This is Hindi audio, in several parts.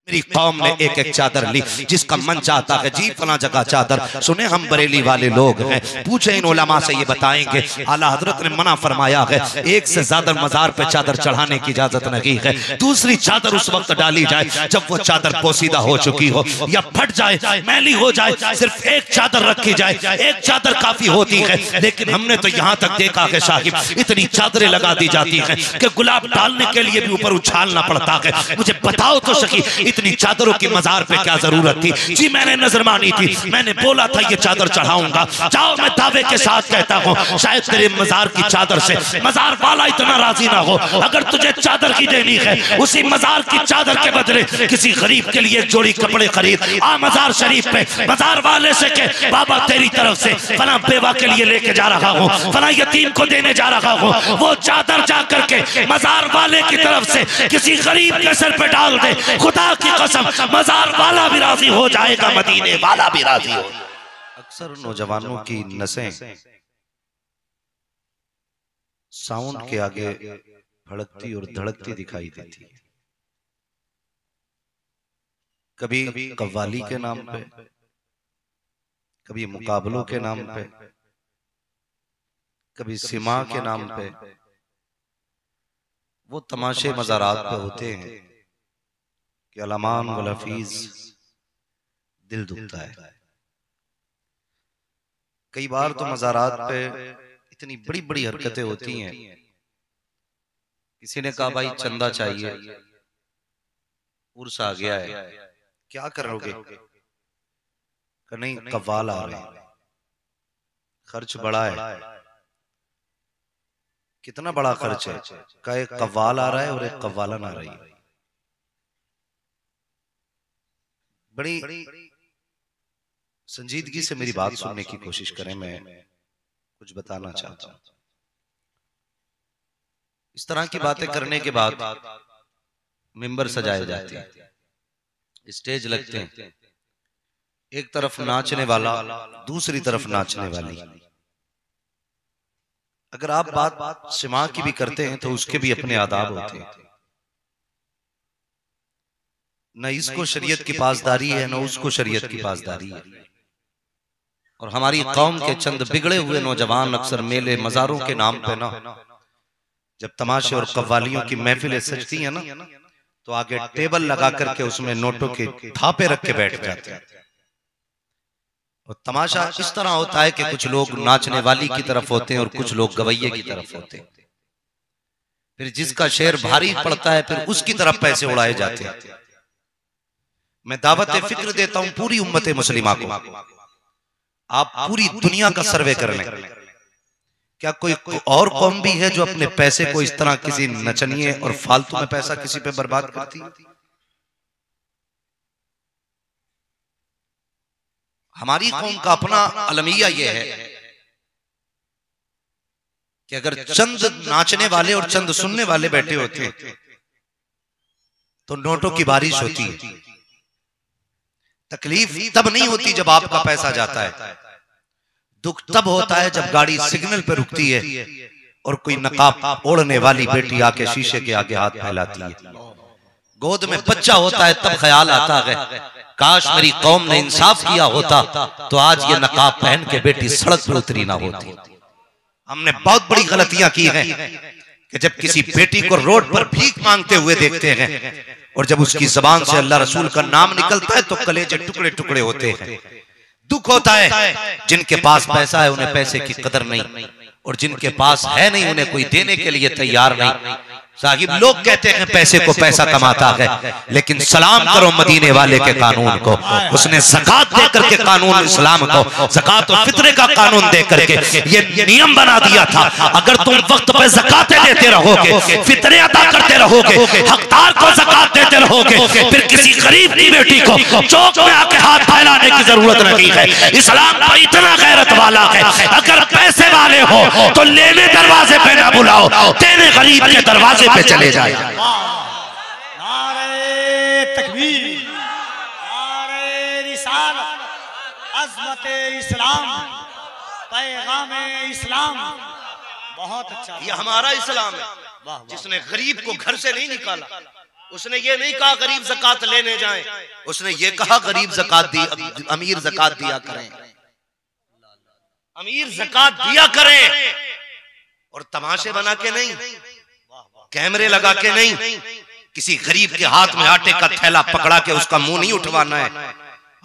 मेरी कौम ने एक एक चादर ली, जिसका मन चाहता है जी फला जगह चादर। सुने हम बरेली वाले लोग हैं, पूछे इन उलमा से, ये बताएंगे आला हजरत ने मना फरमाया है एक से ज्यादा मजार पे चादर चढ़ाने की इजाजत नहीं है। दूसरी चादर उस वक्त डाली जाए जब वो चादर पोसीदा हो चुकी हो या फट जाए, मैली हो जाए, सिर्फ एक चादर रखी जाए, एक चादर काफी होती है। लेकिन हमने तो यहाँ तक देखा है साहिब, इतनी चादरें लगा दी जाती हैं कि गुलाब डालने के लिए भी ऊपर उछालना पड़ता है। मुझे बताओ तो सही, इतनी चादरों की मजार पे क्या जरूरत थी? जी मैंने नजर मानी थी, मैंने बोला था ये चादर चढ़ाऊंगा। जाओ, मैं दावे के साथ कहता हूँ शायद तेरे मजार की चादर से मजार वाला इतना राजी ना हो। अगर तुझे चादर की देनी है, उसी मजार की चादर के बदले किसी गरीब के लिए एक जोड़ी कपड़े खरीद आ मजार शरीफ पे, मजार वाले से के बाबा तेरी तरफ से फला बेवा के लिए लेके जा रहा हूँ, फला यतीम को देने जा रहा हूँ। वो चादर जा करके मजार वाले की तरफ से किसी गरीब के सर पे डाल दे, खुदा की कसम मजार वाला भी राजी हो जाएगा, मदीने वाला भी राजी हो। अक्सर नौजवानों की नसें साउंड के आगे भड़कती और धड़कती दिखाई देती है। कभी कव्वाली के नाम पे, कभी मुकाबलों के नाम पे, कभी सिमा के नाम पे वो तमाशे मज़ारात पे होते हैं कि अलमान व लफीज दिल दुखता है। कई बार तो मज़ारात पे इतनी बड़ी बड़ी हरकतें होती हैं। किसी ने कहा भाई चंदा चाहिए, उर्स आ गया है, क्या करोगे? नहीं, कव्वाल आ रहे हैं, खर्च बड़ा है। कितना बड़ा खर्च है? का एक कव्वाल आ रहा है और एक कव्वालन आ रही है। बड़ी संजीदगी से मेरी बात सुनने की कोशिश करें, मैं कुछ बताना चाहता हूं। इस तरह की बातें करने के बाद मिंबर सजाए जाते हैं, स्टेज लगते हैं, एक तरफ नाचने वाला, दूसरी तरफ नाचने वाली। अगर आप बात सिमा की भी करते हैं तो उसके भी अपने आदाब होते हैं। न इसको शरीयत की पासदारी है, न उसको शरीयत की पासदारी है। और हमारी कौम के चंद बिगड़े हुए नौजवान अक्सर मेले मजारों के नाम पे ना, जब तमाशे और कव्वालियों की महफिलें सजती हैं ना, तो आगे टेबल लगा करके उसमें नोटों के थापे रख के बैठ जाते हैं। और तमाशा इस तरह होता है कि कुछ लोग नाचने वाली की तरफ होते हैं और कुछ लोग गवैये की तरफ होते हैं। फिर जिसका शेर भारी पड़ता है फिर उसकी तरफ पैसे उड़ाए जाते हैं। मैं दावत फिक्र देता हूं पूरी उम्मत मुस्लिमा को, आप पूरी दुनिया का सर्वे कर लें, क्या कोई और कौम भी है जो अपने पैसे को इस तरह किसी नचनिए और फालतू में पैसा किसी पे बर्बाद करती है? हमारी कौम का अपना अलमिया यह है कि अगर चंद नाचने वाले और चंद सुनने वाले बैठे होते तो नोटों की बारिश होती है। तकलीफ तब नहीं होती जब आपका पैसा जाता है, दुख तब होता है जब गाड़ी सिग्नल पर रुकती है और कोई नकाब ओढ़ने वाली बेटी आके शीशे के आगे हाथ फैलाती है। गोद में बच्चा होता है तब ख्याल आता है काश मेरी कौम ने इंसाफ किया होता तो आज ये नकाब पहन के बेटी सड़क पर उतरी ना होती। हमने बहुत बड़ी गलतियां की हैं कि जब किसी बेटी को रोड पर भीख मांगते हुए देखते हैं और जब उसकी जबान से अल्लाह रसूल का नाम निकलता है तो कलेजे टुकड़े टुकड़े होते हैं। दुख होता है जिनके पास पैसा है उन्हें पैसे की कदर नहीं, और जिनके पास है नहीं उन्हें कोई देने के लिए तैयार नहीं। साहिब लोग कहते हैं पैसे को पैसा कमाता है, लेकिन सलाम करो मदीने वाले के कानून को। उसने ज़कात दे करके कानून इस्लाम को, ज़कात और फित्रे का कानून दे करके ये नियम बना दिया था, अगर तुम वक्त पे ज़कातें देते रहोगे, फित्रे अदा करते रहोगे, हकदार को ज़कात देते रहोगे, फिर किसी गरीब की बेटी को चौक में आके हाथ फैलाने की जरूरत नहीं है। इस्लाम तो इतना गैरत वाला है, अगर पैसे वाले हो तो लेने दरवाजे पे ना बुलाओ, देने गरीब के दरवाजे पे चले जाए। नारे तकबीर, नारे रिसालत, अज़मते इस्लाम, पैगामे इस्लाम। बहुत अच्छा, ये हमारा इस्लाम है जिसने गरीब को घर से नहीं निकाला, उसने ये नहीं कहा गरीब ज़कात लेने जाएं, उसने ये कहा गरीब ज़कात दी, अमीर ज़कात दिया करें, अमीर ज़कात दिया करें। और तमाशे बना के नहीं, कैमरे लगा के नहीं, किसी गरीब के हाथ में आटे का थैला पकड़ा के उसका मुंह नहीं उठवाना है।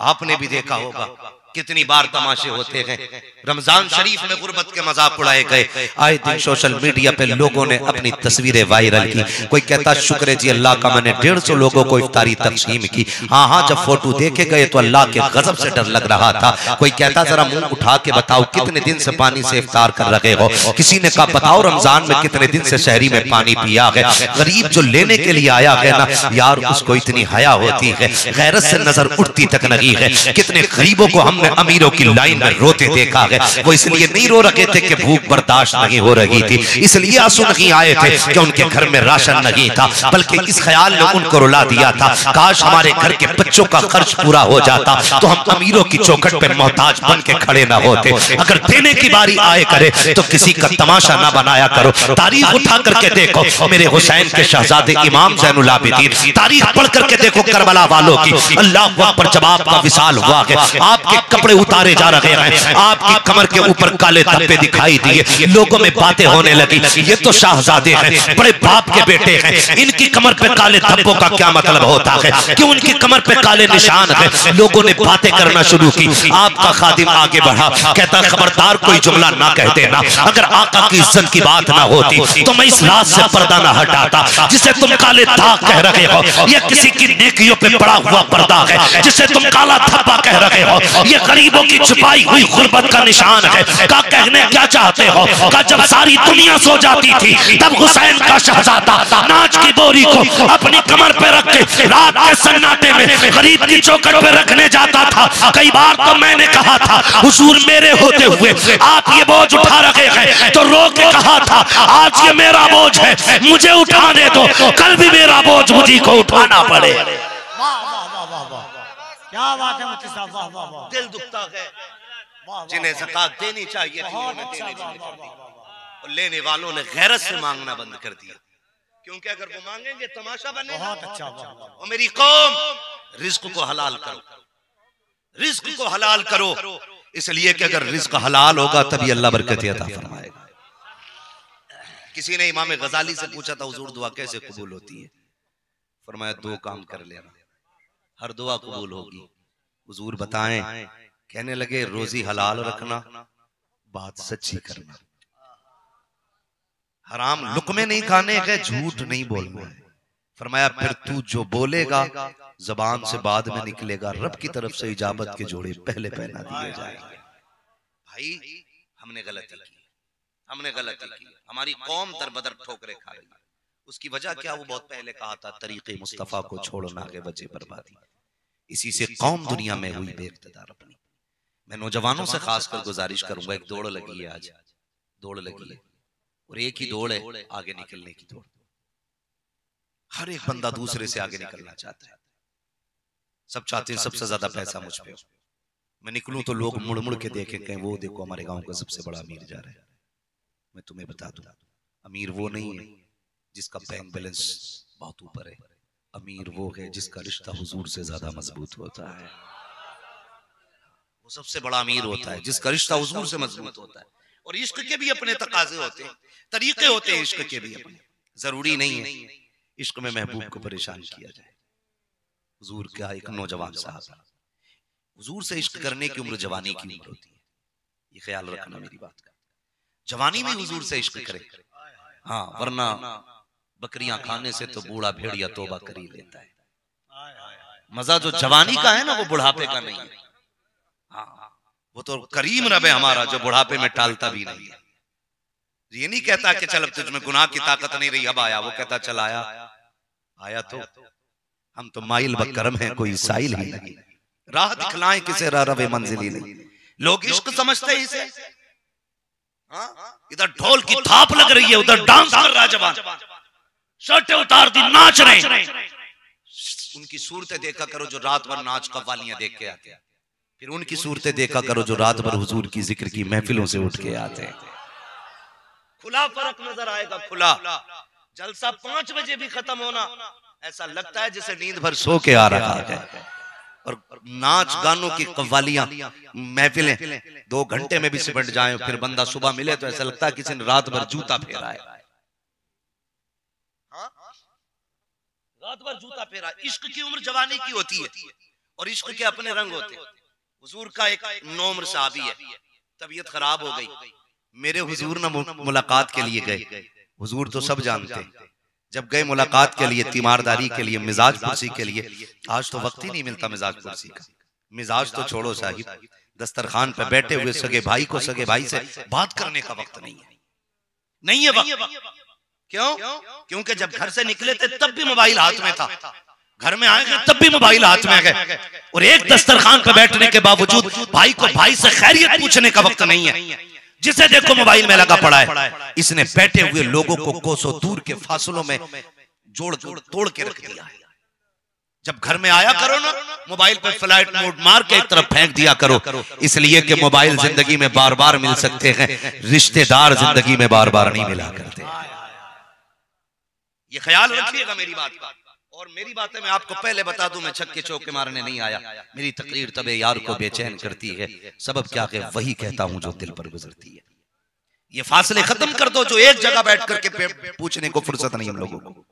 आपने भी देखा होगा कितनी बार तमाशे होते हैं। रमजान शरीफ में गुर्बत के मजाक उड़ाए गए। आए दिन सोशल मीडिया पे लोगों ने अपनी तस्वीरें वायरल की। कोई कहता शुक्र है जी अल्लाह का मैंने 150 लोगों को इफ्तारी तकसीम की। हाँ, जब फोटो देखे गए तो अल्लाह के गजब से डर लग रहा था। कोई कहता जरा मुंह उठा के बताओ कितने दिन से पानी से इफ्तार कर रहे हो। किसी ने कहा बताओ रमजान में कितने दिन से शहरी में पानी पिया है। गरीब जो लेने के लिए आया है ना यार, उसको इतनी हया होती है, गैरत से नजर उठती तक नहीं है। कितने गरीबों को हमने अमीरों की लाइन में रोते देखा है। वो इसलिए नहीं रो रहे थे कि भूख बर्दाश्त नहीं हो रही थी, इसलिए आंसू नहीं आए थे कि उनके घर में राशन नहीं था, बल्कि इस ख्याल ने उनको रुला दिया था काश हमारे घर के बच्चों का खर्च पूरा हो जाता तो हम अमीरों की चौखट पे मोहताज बन के खड़े ना होते। अगर देने की बारी आए करे तो किसी का तमाशा ना बनाया करो। तारीख उठा करके देखो मेरे हुसैन के शहजादे इमाम ज़ैनुल आबिदीन, तारीख पढ़ करके देखो करबला वालों की। अल्लाह अकबर, जब आपका विसाल हुआ है आपके कपड़े उतारे जा रहे हैं, आपकी कमर के ऊपर काले धब्बे दिखाई दिए, लोगों में बातें होने लगी ये तो शाहजादे हैं, बड़े बाप के बेटे हैं, इनकी कमर पे काले धब्बों का क्या मतलब होता है, क्यों उनकी कमर पे काले निशान है। लोगों ने बातें करना शुरू की। आपका खादिम आगे बढ़ा, कहता खबरदार कोई जुमला ना कह देना, अगर आका की इज्जत की बात ना होती तो मैं इस रात से पर्दा ना हटाता। जिसे तुम काले दाग कह रहे हो ये किसी की नेकियों पे पड़ा हुआ पर्दा है, जिसे तुम काला धब्बा कह रहे हो ये गरीबों की छुपाई हुई गुर्बत का निशान है। का कहने क्या चाहते हो? का जब सारी दुनिया सो जाती थी तब हुसैन का शहजादा नाच की बोरी को अपनी कमर पे रख के रात के सन्नाटे में गरीब की चौखट पे रखने जाता था। कई बार तो मैंने कहा था हुजूर मेरे होते हुए आप ये बोझ उठा रहे हैं, तो रो के कहा था आज ये मेरा बोझ है मुझे उठाने दो, कल भी मेरा बोझ मुझे को उठाना पड़े। क्या बात है मुफ्ती साहब, वाह वाह वाह। दिल दुखता है जिन्हें ज़कात देनी चाहिए थी उन्हें देनी नहीं पड़ी, और लेने वालों ने गैरत से मांगना बंद कर दिया, क्योंकि अगर वो मांगेंगे तमाशा बनेगा। बहुत अच्छा। और मेरी कौम रिज्क को हलाल करो, रिज्क को हलाल करो, इसलिए कि अगर रिज्क हलाल होगा तभी अल्लाह बरकत अता फरमाएगा। किसी ने इमाम गजाली से पूछा था हुजूर दुआ कैसे कबूल होती है? फरमाया 2 काम कर लेना, हर दुआ कबूल होगी। हुजूर बताएं, कहने लगे रोजी हलाल रखना, बात सच्ची करना, हराम लुकमे नहीं खाने हैं, झूठ नहीं बोलना है। फरमाया फिर तू जो बोलेगा जबान से बाद में निकलेगा, रब की तरफ से इजाबत के जोड़े पहले पहना दिए जाएंगे। भाई हमने गलती की, हमने गलती की, हमारी कौम दर बदर ठोकरे खा रही है। उसकी वजह क्या? वो बहुत पहले कहा था तरीके मुस्तफा को छोड़ना के वजह बर्बादी। इसी से कौम दुनिया में हुई बेइख्तियार अपनी। मैं नौजवानों से खासकर गुजारिश करूंगा, एक दौड़ लगी है, आज दौड़ लगी है और एक ही दौड़ है आगे निकलने की दौड़। हर एक बंदा दूसरे से आगे निकलना चाहता है, सब चाहते हैं सबसे ज्यादा पैसा मुझ पे हो, मैं निकलूं तो लोग मुड़ मुड़ के देखें कहें वो देखो हमारे गांव का सबसे बड़ा अमीर जा रहा है। मैं तुम्हें बता दूं अमीर वो नहीं है जिसका बैंक बैलेंस बहुत ऊपर है, अमीर वो है जिसका रिश्ता हुजूर से ज्यादा मजबूत होता है। वो सबसे बड़ा अमीर होता है जिसका रिश्ता हुजूर से मजबूत होता है। और इश्क के भी अपने तकाजे होते हैं, तरीके होते हैं इश्क के भी अपने। जरूरी नहीं है इश्क में महबूब को परेशान किया जाए। हुजूर का एक नौजवान साहब, हुजूर से इश्क करने की उम्र जवानी की उम्र होती है, ये ख्याल रखना मेरी बात का। जवानी में हुजूर से इश्क करे, हाँ, वरना बकरियां खाने से तो बूढ़ा भेड़िया तौबा कर ही लेता है। मजा जो जवानी का है ना वो बुढ़ापे का नहीं है। हाँ, वो तो करीम रब है हमारा जो बुढ़ापे में टालता भी नहीं है। ये नहीं कहता कि चल अब तुझमें गुनाह की ताकत नहीं रही अब आया, वो कहता चल आया, आया तो हम तो माइल बकरम है कोई साइल ही नहीं, राह दिखलाएं किसे रवे मंजिल ही नहीं। लोग इश्क समझते हैं इसे, इधर ढोल की थाप लग रही है उधर डांस कर रहा है जवान, शर्टें उतार दी नाच रहे। उनकी सूरतें देखा करो जो रात भर नाच कव्वालियां देख के आते हैं, फिर उनकी सूरतें देखा करो जो रात भर हुजूर की जिक्र की महफिलों से उठ के आते हैं। खुला फर्क नजर आएगा, खुला। जलसा 5 बजे भी खत्म होना ऐसा लगता है जैसे नींद भर सो के आ रहा है। और नाच गानों की कव्वालियां महफिलें 2 घंटे में भी सिमट जाए, फिर बंदा सुबह मिले तो ऐसा लगता है किसी ने रात भर जूता फेरा है। रात भर जूता फेरा। इश्क की उम्र जवानी की होती है और इश्क के अपने रंग होते हैं। हुजूर का एक नौम्र साहबी है, तबीयत खराब हो गई, मेरे हुजूर ने मुलाकात के लिए गए। हुजूर तो सब जानते, जब गए मुलाकात के लिए, तीमारदारी के लिए, मिजाज पुरसी के लिए, आज तो वक्त ही नहीं मिलता मिजाज पुरसी का। मिजाज तो छोड़ो साहिब, दस्तरखान पे बैठे हुए सगे भाई को सगे भाई से बात करने का वक्त नहीं है, नहीं है वक्त। क्यों? क्योंकि जब घर से निकले थे तब भी मोबाइल हाथ में था, घर में आए तब भी मोबाइल हाथ में गए, और एक दस्तरखान पे बैठने के बावजूद भाई को भाई से खैरियत पूछने का वक्त नहीं है। जिसे देखो मोबाइल में लगा पड़ा है। इसने बैठे हुए लोगों को कोसों दूर के फासलों में जोड़ तोड़ के रख दिया है। जब घर में आया करो ना, मोबाइल पर फ्लाइट मोड मार के एक तरफ फेंक दिया करो, इसलिए कि मोबाइल जिंदगी में बार बार मिल सकते हैं, रिश्तेदार जिंदगी में बार बार नहीं मिला करते। ये ख्याल रखिएगा मेरी बात का। और मेरी बातें मैं आपको पहले बता दूं, मैं छक्के चौके मारने नहीं आया। मेरी तकरीर तबे यार को बेचैन करती है, सबब क्या है वही कहता हूं जो दिल पर गुजरती है। ये फासले खत्म कर दो जो एक जगह बैठ करके पूछने को फुर्सत नहीं हम लोगों को।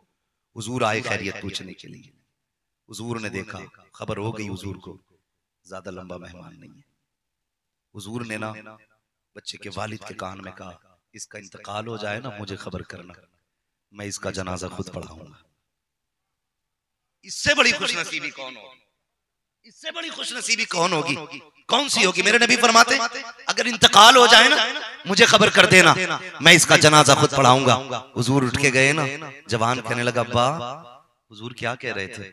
हुजूर आए खैरियत पूछने के लिए, हुजूर ने देखा, खबर हो गई हुजूर को ज्यादा लंबा मेहमान नहीं है। हुजूर ने ना बच्चे के वालिद के कान में कहा, इसका इंतकाल हो जाए ना मुझे खबर करना, मैं इसका जनाजा खुद पढ़ाऊंगा। इससे बड़ी खुशनसीबी कौन होगी? इससे बड़ी खुशनसीबी कौन होगी? कौन सी होगी? मेरे नबी फरमाते अगर इंतकाल हो जाए ना मुझे खबर कर देना, मैं इसका जनाजा खुद पढ़ाऊंगा। हुजूर उठ के गए ना, जवान कहने लगा, अब्बा हुजूर क्या कह रहे थे?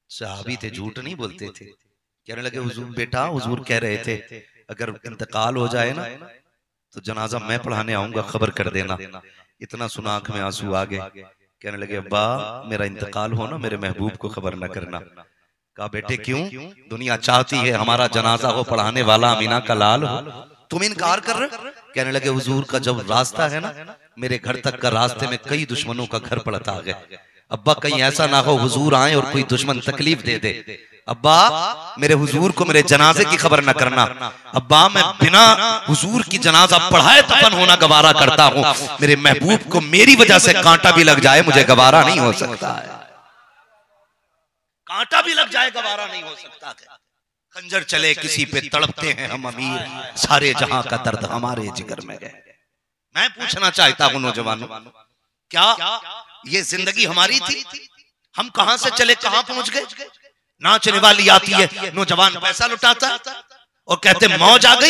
सहाबी थे, झूठ नहीं बोलते थे। कहने लगे, हुजूर बेटा हुजूर कह रहे थे अगर इंतकाल हो जाए ना तो जनाजा मैं पढ़ाने आऊंगा, खबर कर देना। इतना सुना आंख में आंसू आ गए। कहने लगे, अब्बा मेरा इंतकाल हो ना मेरे महबूब को खबर न करना। कहा, बेटे क्यों? दुनिया चाहती है हमारा जनाजा हो पढ़ाने वाला अमीना का लाल हो, तुम इनकार कर रहे? कहने लगे, हुजूर का जब रास्ता है ना, मेरे घर तक का रास्ते में कई दुश्मनों का घर पड़ता है। अब्बा कहीं ऐसा ना हो हुजूर आए और कोई दुश्मन तकलीफ दे दे। अब्बा मेरे हुजूर को मेरे जनाजे की खबर न करना। अब्बा मैं बिना हुजूर की जनाजा पढ़ाए दफन होना गवारा करता हूँ, मेरे महबूब को मेरी वजह से कांटा भी लग जाए मुझे गवारा नहीं हो सकता है। कांटा भी लग जाए गवारा नहीं हो सकता है। खंजर चले किसी पे तड़पते हैं हम अमीर, सारे जहां का दर्द हमारे जिगर में गए। मैं पूछना चाहता हूँ नौजवानों, क्या ये जिंदगी हमारी थी? हम कहां से चले कहां पहुंच गए? नाचने वाली आती है, नौजवान पैसा लुटाता और कहते मौज आ गई,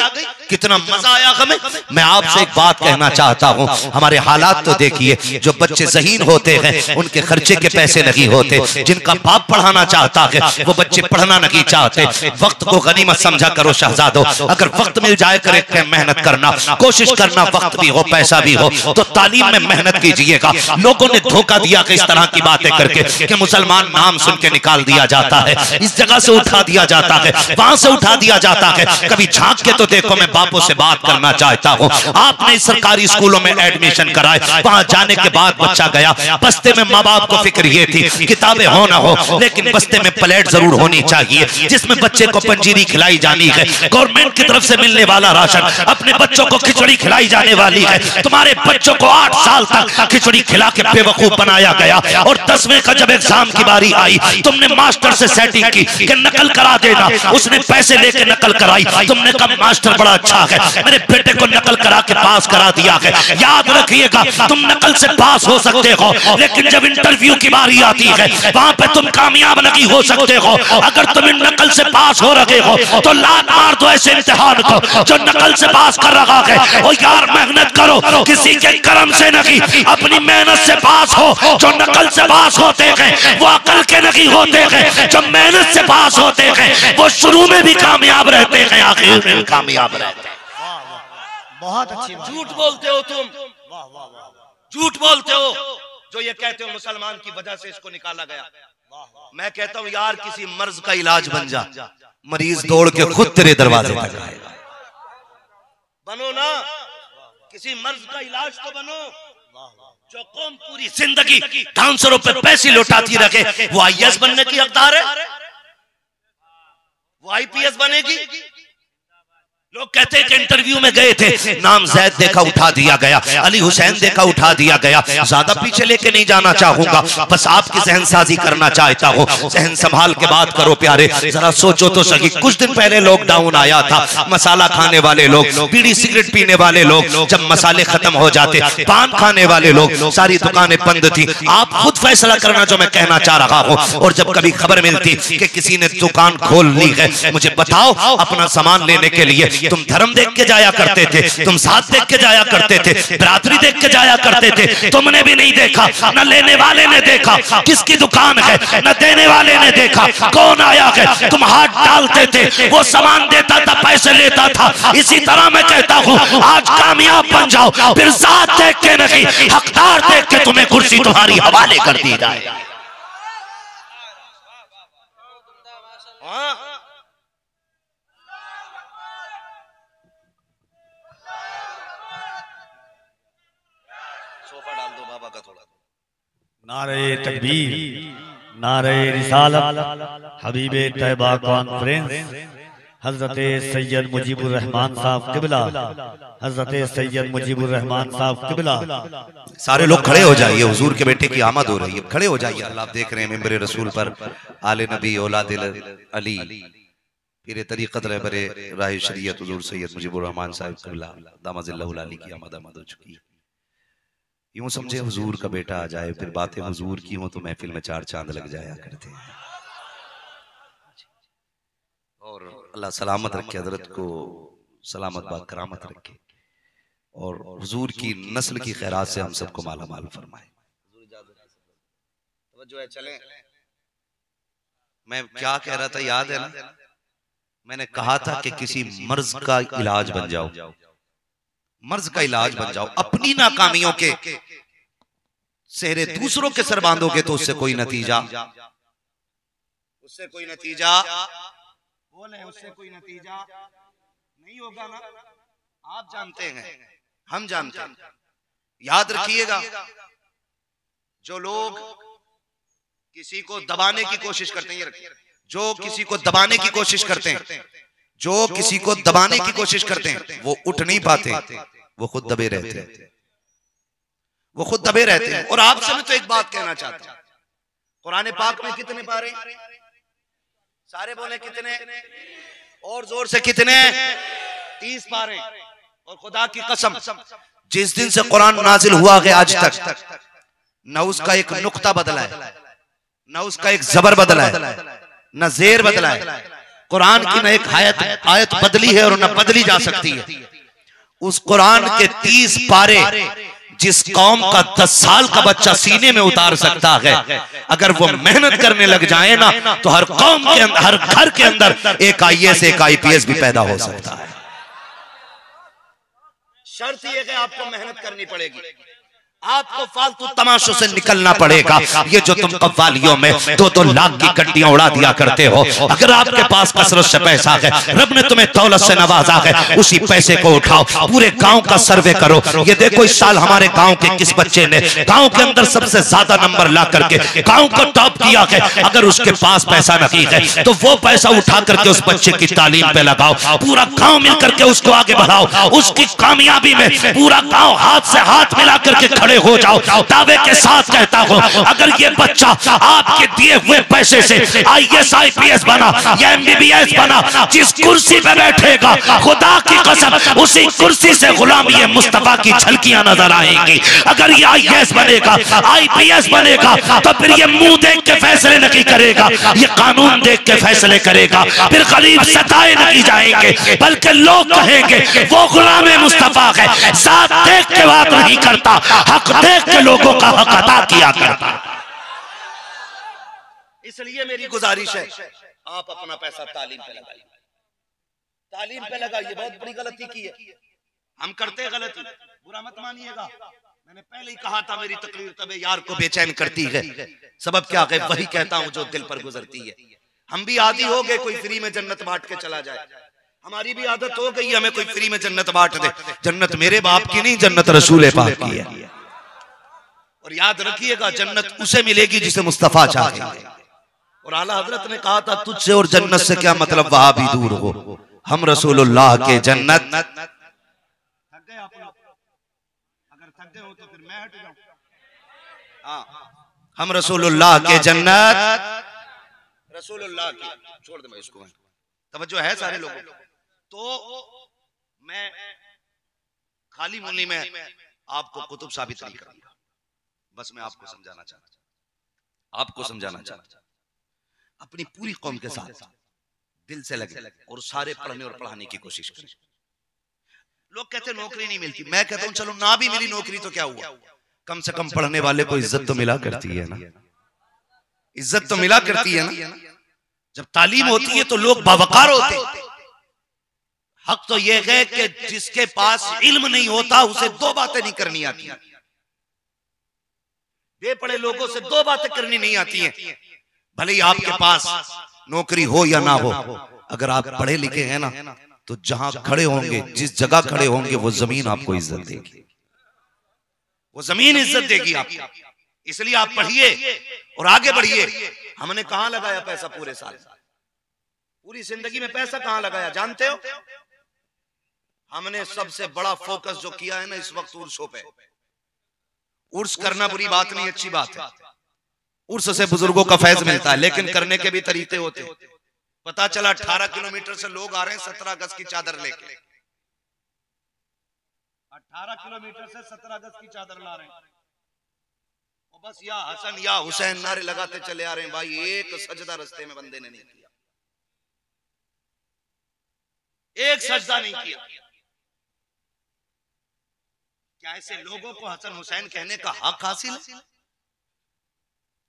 कितना मजा आया हमें। मैं आपसे एक बात कहना चाहता हूँ, हमारे हालात तो देखिए, जो बच्चे ज़हीन होते हैं उनके खर्चे के पैसे नहीं होते, जिनका बाप पढ़ाना चाहता है वो बच्चे पढ़ना नहीं चाहते। वक्त को गनीमत समझा करो शहजादो, अगर वक्त मिल जाए करे मेहनत करना, कोशिश करना, वक्त भी हो पैसा भी हो तो तालीम में मेहनत कीजिएगा। लोगों ने धोखा दिया कि इस तरह की बातें करके कि मुसलमान नाम सुन के निकाल दिया जाता है, इस जगह से उठा दिया जाता है, वहां से उठा दिया जाता है। कभी झांक के तो देखो, मैं बापों से बात करना चाहता हूँ। आपने सरकारी स्कूलों में एडमिशन कराए, वहां जाने के बाद बच्चा गया, बस्ते में माँ बाप को फिक्र ये थी किताबें हो ना हो लेकिन बस्ते में प्लेट जरूर होनी चाहिए जिसमें बच्चे को पंजीरी खिलाई जानी है। गवर्नमेंट की तरफ से मिलने वाला राशन, अपने बच्चों को खिचड़ी खिलाई जाने वाली है। तुम्हारे बच्चों को 8 साल तक खिचड़ी खिला के बेवकूफ बनाया गया और 10वें का जब एग्जाम की बारी आई, तुमने मास्टर से सेटिंग की कि नकल करा देना, उसने पैसे लेके नकल कराई। तुमने कहा मास्टर बड़ा अच्छा है, मेरे बेटे को नकल करा के पास करा दिया है। याद रखिएगा, तुम नकल से पास हो सकते हो लेकिन जब इंटरव्यू की बारी आती है वहां पे तुम कामयाब नहीं हो सकते हो। अगर तुम इन नकल से पास हो रहे हो तो लात मार दो ऐसे इम्तिहान को जो नकल से पास कर रहा है। और यार मेहनत करो, किसी के कर्म से नहीं, अपनी मेहनत से पास हो। जो नकल से पास होते हैं वो अकल के नहीं होते हैं, जो मेहनत से पास होते हैं वो शुरू में भी कामयाब रहते हैं, आखिर में कामयाब रहते हैं। बहुत अच्छी बात। झूठ बोलते हो तुम, झूठ बोलते हो जो ये कहते हो मुसलमान की वजह से इसको निकाला गया। मैं कहता हूं यार किसी मर्ज का इलाज बन जा, मरीज दौड़ के खुद तेरे दरवाजे तक आएगा। बनो ना, किसी मर्ज का इलाज तो बनो। जो कौम पूरी जिंदगी डांसरों पे पैसे लौटाती रखे, वो IAS बनने की हकदार है? वो IPS बनेगी? लोग कहते हैं कि इंटरव्यू में गए थे, नाम जैद देखा उठा दिया गया, अली हुसैन देखा उठा दिया गया। ज्यादा पीछे लेके नहीं जाना चाहूंगा, बस आपकी जहनसाजी करना चाहता हूँ। जहन संभाल के बात करो प्यारे, जरा सोचो तो सही। कुछ दिन पहले लॉकडाउन आया था, मसाला खाने वाले लोग, बीड़ी सिगरेट पीने वाले लोग, जब मसाले खत्म हो जाते, पान खाने वाले लोग, सारी दुकानें बंद थी। आप खुद फैसला करना जो मैं कहना चाह रहा हूँ। और जब कभी खबर मिलती कि किसी ने दुकान खोल ली है, मुझे बताओ, अपना सामान लेने के लिए तुम धर्म देख के जाया करते थे, तुम साथ देख के जाया करते थे, बरादरी देख के जाया करते थे। तुमने भी नहीं देखा, न लेने वाले ने देखा किसकी दुकान है, न देने वाले ने देखा कौन आया है। तुम हाथ डालते थे, वो सामान देता था, पैसे लेता था। इसी तरह मैं कहता हूँ, आज कामयाब बन जाओ, फिर साथ देख के नहीं, हकदार देख के तुम्हें कुर्सी तुम्हारी हवाले कर दी जाए। नारे तकबीर, नारे रिसालत, हबीबे तैयबा कॉन्फ्रेंस, हजरत सैयद मुजीबुर रहमान साहब किबला, हजरत सैयद मुजीबुर रहमान साहब किबला। सारे लोग खड़े हो जाइए, हुजूर के बेटे की आमद हो रही है, खड़े हो जाइए। अल्लाह आप देख रहे हैं मिंबर रसूल पर आले नबी औलाद अली पीरे तरीक़त रहबरे राह शरीयत हुजूर सैयद मुजीबुर रहमान साहब किबला दामजिल्लाहुल अली की आमद हो चुकी है। यूं समझे हुजूर का बेटा आ जाए, फिर बातें हुजूर की हो तो महफिल में 4 चांद लग जाया करते हैं। और अल्लाह सलामत रखे, हजरत को सलामत बा करामत रखे, और हुजूर की नस्ल की खैरात से हम सबको माला माल फरमाए। चले, मैं क्या कह रहा था याद है ना? मैंने कहा था कि किसी मर्ज का इलाज बन जाओ, मर्ज का इलाज बन जाओ। अपनी नाकामियों के सेहरे दूसरों के सर बांधोगे तो उससे कोई नतीजा, उससे कोई नतीजा बोले, उससे कोई नतीजा नहीं होगा ना। आप जानते हैं, हम जानते हैं। याद रखिएगा, जो लोग किसी को दबाने की कोशिश करते हैं, जो किसी को दबाने की कोशिश करते हैं, जो किसी को दबाने की कोशिश करते हैं, वो उठ नहीं पाते, वो खुद दबे रहते हैं, वो खुद दबे रहते हैं। और आपसे मैं तो एक बात कहना चाहता हूं, कुरान पाक में कितने पारे? सारे बोले कितने? और जोर से कितने? 30 पारे। और खुदा की कसम, जिस दिन से कुरान नाजिल हुआ है आज तक न उसका एक नुक्ता बदला है, न उसका एक जबर बदला है, न जेर बदला है। कुरान की न एक आयत बदली है और न बदली जा सकती है। उस कुरान के 30 पारे जिस कौम का 10 साल का बच्चा सीने में उतार सकता है, अगर वो मेहनत करने लग जाए ना, तो हर कौम के अंदर, हर घर के अंदर एक IAS एक IPS भी पैदा हो सकता है। शर्त यह है कि आपको मेहनत करनी पड़ेगी, आपको फालतू तमाशों से निकलना पड़ेगा। ये जो तुम कव्वालियों में 2-2 लाख की गड्डियां उड़ा दिया करते हो, अगर आपके पास कसरत से पैसा है, रब ने तुम्हें दौलत से नवाजा है, उसी पैसे को उठाओ, पूरे गांव का सर्वे करो। ये देखो इस साल हमारे गांव के किस बच्चे ने गांव के अंदर सबसे ज्यादा नंबर ला करके गांव को टॉप किया है। अगर उसके पास पैसा नहीं है तो वो पैसा उठा करके उस बच्चे की तालीम पे लगाओ, पूरा गाँव मिल करके उसको आगे बढ़ाओ। उसकी कामयाबी में पूरा गाँव हाथ से हाथ मिला करके हो जाओ। दावे के साथ कहता हूं, अगर ये बच्चा आपके दिए हुए पैसे से IAS IPS बना या MBBS बना, जिस कुर्सी पे बैठेगा, खुदा की कसम उसी कुर्सी से गुलाम ये मुस्तफा की झलकियां नजर आएंगी। अगर ये IAS बनेगा, IPS बनेगा, तो फिर ये मुंह देख के फैसले नहीं करेगा, ये कानून देख के फैसले करेगा। फिर गरीब सताए नहीं जाएंगे, बल्कि लोग कहेंगे वो गुलाम मुस्तफा है, साथ देख के बात नहीं करता, हक देख के लोगों का हक अदा किया करता। इसलिए मेरी गुजारिश है, आप अपना पैसा तालीम पे लगाइए, तालीम पे लगाइए। बहुत बड़ी गलती की है, हम करते गलती, बुरा मत मानिएगा। मैंने पहले ही कहा था, मेरी तकरीर तबे यार को बेचैन करती है। सबब क्या है? वही कहता हूं जो दिल पर गुजरती है। हम भी आदी हो गए, कोई फ्री में जन्नत बांट के चला जाए। हमारी भी आदत हो गई, हमें कोई फ्री में जन्नत बांट दे। जन्नत मेरे बाप की नहीं, जन्नत रसूल पाक की है। और याद रखिएगा जन्नत उसे मिलेगी जिसे मुस्तफा चाहेंगे। और आला हजरत ने कहा था तुझसे और जन्नत से क्या मतलब, वहां भी दूर हो, हम रसूलुल्लाह के जन्नत। थक गए आप लोग? अगर थक गए हो तो फिर मैं हट जाऊं। हाँ, हम रसूलुल्लाह के जन्नत, रसूलुल्लाह की, छोड़ दे मैं इसको, तवज्जो है सारे लोगों। तो मैं खाली मुन्नी में आपको कुतुब साबित नहीं करूंगा, बस मैं आपको समझाना चाहता अपनी पूरी कौम के साथ दिल से लगे और सारे पढ़ने और पढ़ाने की कोशिश करें। लोग कहते हैं नौकरी नहीं मिलती, मैं कहता हूं चलो ना भी मिली नौकरी तो क्या हुआ, कम से कम पढ़ने वाले को इज्जत तो मिला करती है ना, इज्जत तो मिला करती है ना। जब तालीम होती है तो लोग बावकार होते हैं। हक तो यह है कि जिसके पास इल्म नहीं होता उसे दो बातें नहीं करनी आती, बेपढ़े लोगों से दो बातें करनी नहीं आती हैं। भले ही आपके पास नौकरी हो या ना हो, अगर आप पढ़े लिखे हैं ना तो जहां खड़े होंगे, जिस जगह खड़े होंगे, वो जमीन आपको इज्जत देगी, वो जमीन इज्जत देगी आपको। इसलिए आप पढ़िए और आगे बढ़िए। हमने कहां लगाया पैसा पूरे साल, पूरी जिंदगी में पैसा कहां लगाया जानते हो? हमने सबसे बड़ा फोकस जो किया है ना इस वक्त उर्सों पे। उर्स करना बुरी बात नहीं, अच्छी बात है, उर्स से बुजुर्गों का फैज मिलता है, लेकिन करने के भी तरीके होते हैं। पता चला 18 किलोमीटर से लोग आ रहे हैं 17 अगस्त की चादर लेके, 18 किलोमीटर से 17 अगस्त की चादर ला रहे हैं, और बस या हसन या हुसैन नारे लगाते चले आ रहे हैं। भाई एक सजदा रस्ते में बंदे ने नहीं किया, एक सजदा नहीं किया। क्या ऐसे लोगों को हसन हुसैन कहने का हक हासिल है,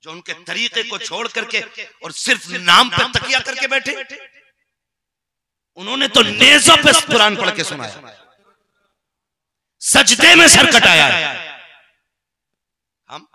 जो उनके तरीके को छोड़ करके और सिर्फ नाम पर तकिया करके बैठे? उन्होंने तो नेज़ों पे कुरान पढ़ के सुनाया, सजदे में सर कटाया है। हम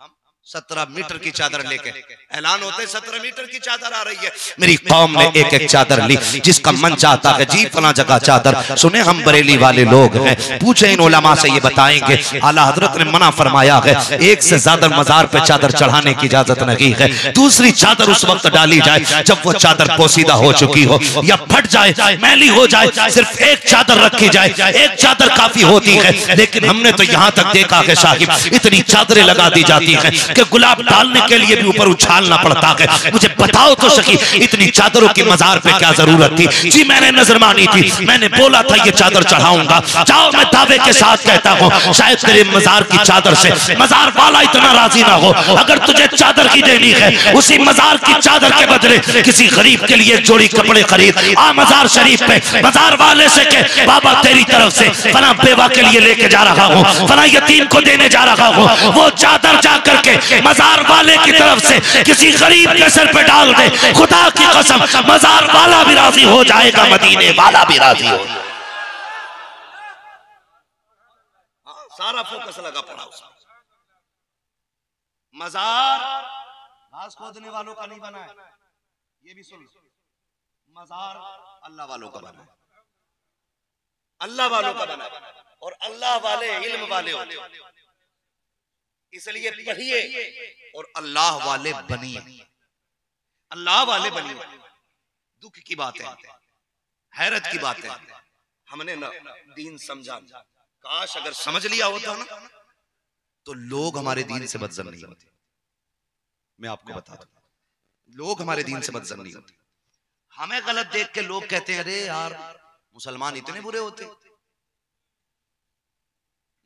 17 मीटर की चादर लेके ऐलान होते 17 मीटर की चादर आ रही है। मेरी कौम ने एक एक चादर ली, जिसका मन चाहता है जी फला जगह चादर। सुने हम बरेली वाले लोग हैं, पूछे इन उलमा से, ये बताएंगे आला हजरत ने मना फरमाया है एक से ज्यादा मजार पे चादर चढ़ाने की इजाजत नहीं है। दूसरी चादर उस वक्त डाली जाए जब वो चादर पोसीदा हो चुकी हो या फट जाए, मैली हो जाए, सिर्फ एक चादर रखी जाए, एक चादर काफी होती है। लेकिन हमने तो यहाँ तक देखा है साहिब, इतनी चादरें लगा दी जाती है कि गुलाब डालने के लिए भी ऊपर उछालना पड़ता है। मुझे बताओ तो सकी इतनी चादरों की मजार पे क्या जरूरत थी? जी मैंने नजर मानी थी, मैंने बोला था ये चादर चढ़ाऊंगा। जाओ मैं दावे के साथ कहता हूँ शायद तेरे मजार की चादर से मजार वाला इतना राजी ना हो। अगर तुझे चादर की देनी है, उसी मजार की चादर के बदले किसी गरीब के लिए जोड़ी कपड़े खरीद, आ मजार शरीफ पे मजार वाले से कह बाबा तेरी तरफ से फला बेवा के लिए लेके जा रहा हूँ, फला यतीम को देने जा रहा हूँ। वो चादर जा करके मजार वाले की तरफ से किसी गरीब के सर पे डाल दे, खुदा की कसम मजार वाला भी राजी हो जाएगा, मदीने वाला भी राजी हो। सारा फोकस लगा पड़ा उसमें। मजार घास खोदने वालों का नहीं बना है, ये भी सुन, मजार अल्लाह वालों का बना है, अल्लाह वालों का बना है। और अल्लाह वाले इल्म वाले होते हैं, इसलिए पढ़िए और अल्लाह वाले बनिए, अल्लाह वाले बनिए। दुख की बात है, हैरत की बात है, हमने ना दीन समझा। काश अगर समझ लिया होता ना तो लोग हमारे दीन से बदजन नहीं होते। मैं आपको बता दूं, लोग हमारे दीन से बदजन नहीं होते। हमें गलत देख के लोग कहते हैं अरे यार मुसलमान इतने बुरे होते।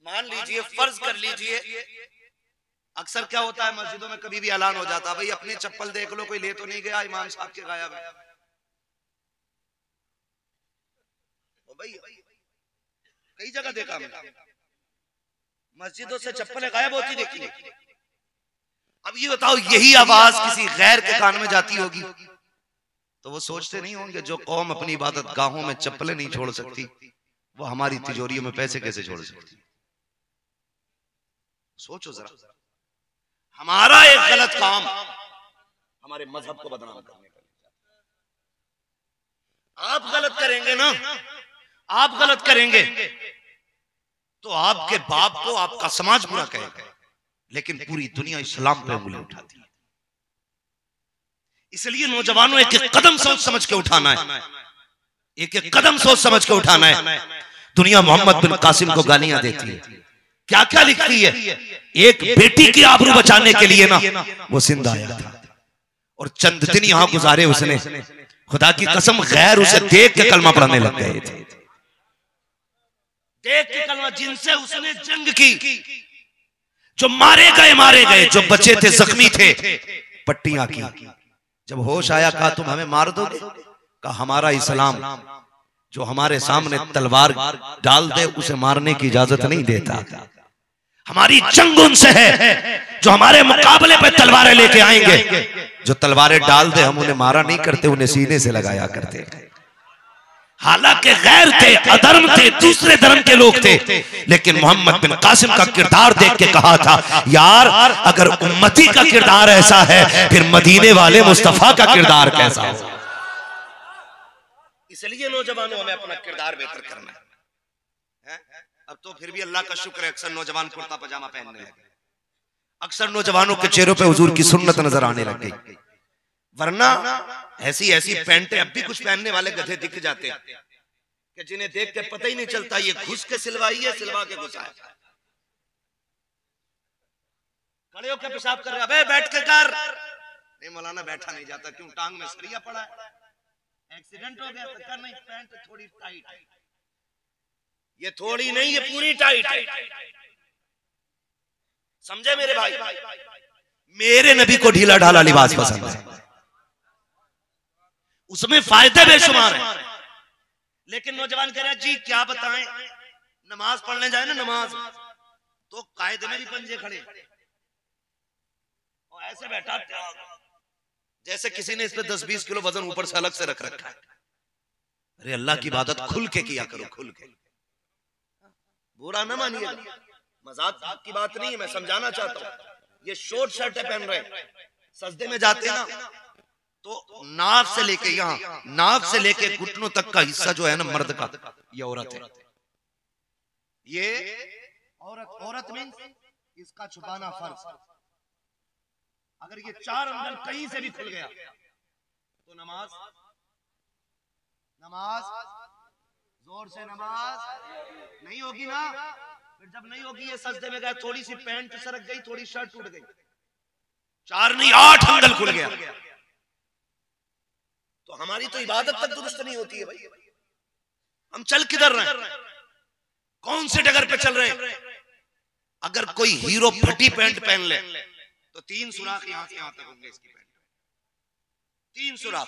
मान लीजिए, फर्ज कर लीजिए, अक्सर क्या होता है मस्जिदों में कभी भी ऐलान हो जाता है भाई अपनी चप्पल देख लो, कोई ले तो नहीं गया, इमाम साहब के गायब है। भाई कई जगह देखा मैंने, मस्जिदों से चप्पलें गायब होती देखी। अब ये बताओ यही आवाज किसी गैर के कान में जाती होगी तो वो सोचते नहीं होंगे जो कौम अपनी इबादत गाहों में चप्पलें नहीं छोड़ सकती वो हमारी तिजोरियों में पैसे कैसे छोड़ सकती? सोचो जरा, हमारा एक गलत काम हमारे मजहब को बदनाम करने का। आप गलत करेंगे ना, आप गलत करेंगे तो आपके बाप को आपका समाज बुरा कहेगा। लेकिन पूरी दुनिया इस्लाम पे उंगली उठाती है। इसलिए नौजवानों एक एक कदम सोच समझ के उठाना है, एक एक कदम सोच समझ के उठाना है। दुनिया मोहम्मद बिन कासिम को गालियां देती है, क्या क्या लिखती है। एक बेटी की आबरू बचाने के लिए ना वो सिंध आया था और चंद दिन यहां गुजारे उसने। खुदा की कसम गैर उसे देख के कलमा पढ़ने लग गए थे, देख के कलमा। जिनसे उसने जंग की, जो मारे गए, जो बचे थे जख्मी थे, पट्टियां की। जब होश आया कहा तुम हमें मार दोगे? कहा हमारा इस्लाम जो हमारे सामने तलवार डाल दे उसे मारने की इजाजत नहीं देता। हमारी जंग उनसे है जो हमारे मुकाबले पे तलवारें लेके आएंगे। जो तलवारें डाल दे हम उन्हें मारा नहीं करते, उन्हें सीने से लगाया करते। हालांकि गैर थे, अधर्म थे, दूसरे धर्म के लोग थे, लेकिन मोहम्मद बिन कासिम का किरदार देख के कहा था यार अगर उम्मती का किरदार ऐसा है फिर मदीने वाले मुस्तफा का किरदार कैसा हो। इसलिए नौजवानों हमें अपना किरदार बेहतर करना है। अब तो फिर भी अल्लाह का शुक्र है अक्सर नौजवान कुर्ता पजामा पहनने लगे, अक्सर नौजवानों के चेहरों पे हुजूर की सुन्नत नजर आने लग गई। वरना ऐसी ऐसी पैंटें अब भी कुछ पहनने वाले गधे दिख जाते हैं कि जिन्हें देख के पता ही नहीं चलता ये घुस के सिलवाई है, सिलवा के घुसा है। खड़े होकर पेशाब कर रहे, अबे बैठ के कर। नहीं मौलाना बैठा नहीं जाता, क्यों? टांग में सरिया पड़ा है, एक्सीडेंट हो गया। तो कर नहीं, पैंट थोड़ी टाइट है। ये थोड़ी नहीं, ये पूरी टाइट है। समझे मेरे भाई? मेरे नबी को ढीला ढाला लिबास पसंद है, उसमें फायदे बेशुमार हैं। लेकिन नौजवान कह रहे हैं जी क्या बताएं, नमाज पढ़ने जाए ना, नमाज तो कायदे में भी पंजे खड़े और ऐसे बैठा जैसे किसी ने इस पे 10-20 किलो वजन ऊपर से अलग से रख रखा है। अरे अल्लाह की इबादत खुल के किया करो, खुल के। बुरा ना मानिए, मजाक की बात नहीं है, मैं समझाना चाहता हूँ। ये शॉर्ट शर्ट पहन रहे, सजदे में जाते हैं ना तो नाक से लेके यहाँ, नाक से लेके घुटनों तक का हिस्सा जो है ना मर्द का, ये औरत है। ये औरत मीन्स इसका छुपाना फर्ज। अगर ये चार अंगल कहीं से भी खुल गया तो नमाज जोर से नमाज नहीं होगी ना। फिर जब नहीं होगी, ये सजदे में गए, थोड़ी सी पैंट सरक गई, थोड़ी शर्ट टूट गई, 4 नहीं 8 अंगल खुल गया, तो हमारी तो इबादत तक दुरुस्त नहीं होती है भाई। हम चल किधर रहे हैं, कौन से डगर पे चल रहे हैं? अगर कोई हीरो फटी पैंट पहन ले तो 3 सुराख यहां से यहां तक होंगे इसकी पैंट, 3 सुराख।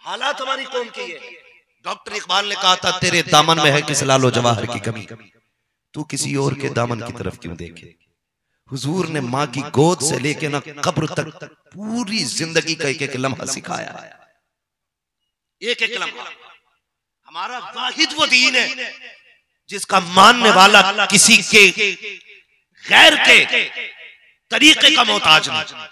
हालात हमारी कौम की है। डॉक्टर इकबाल ने कहा था तेरे दामन में है किस लालो जवाहर की कमी, तू किसी और के दामन की तरफ क्यों देखे। हुजूर ने माँ की गोद से लेके ना कब्र तक पूरी जिंदगी का एक एक लम्हा सिखाया, एक एक लम्हा। हमारा वाहिद वो दीन है जिसका मानने वाला किसी के गैर के तरीके का मोहताज नहीं।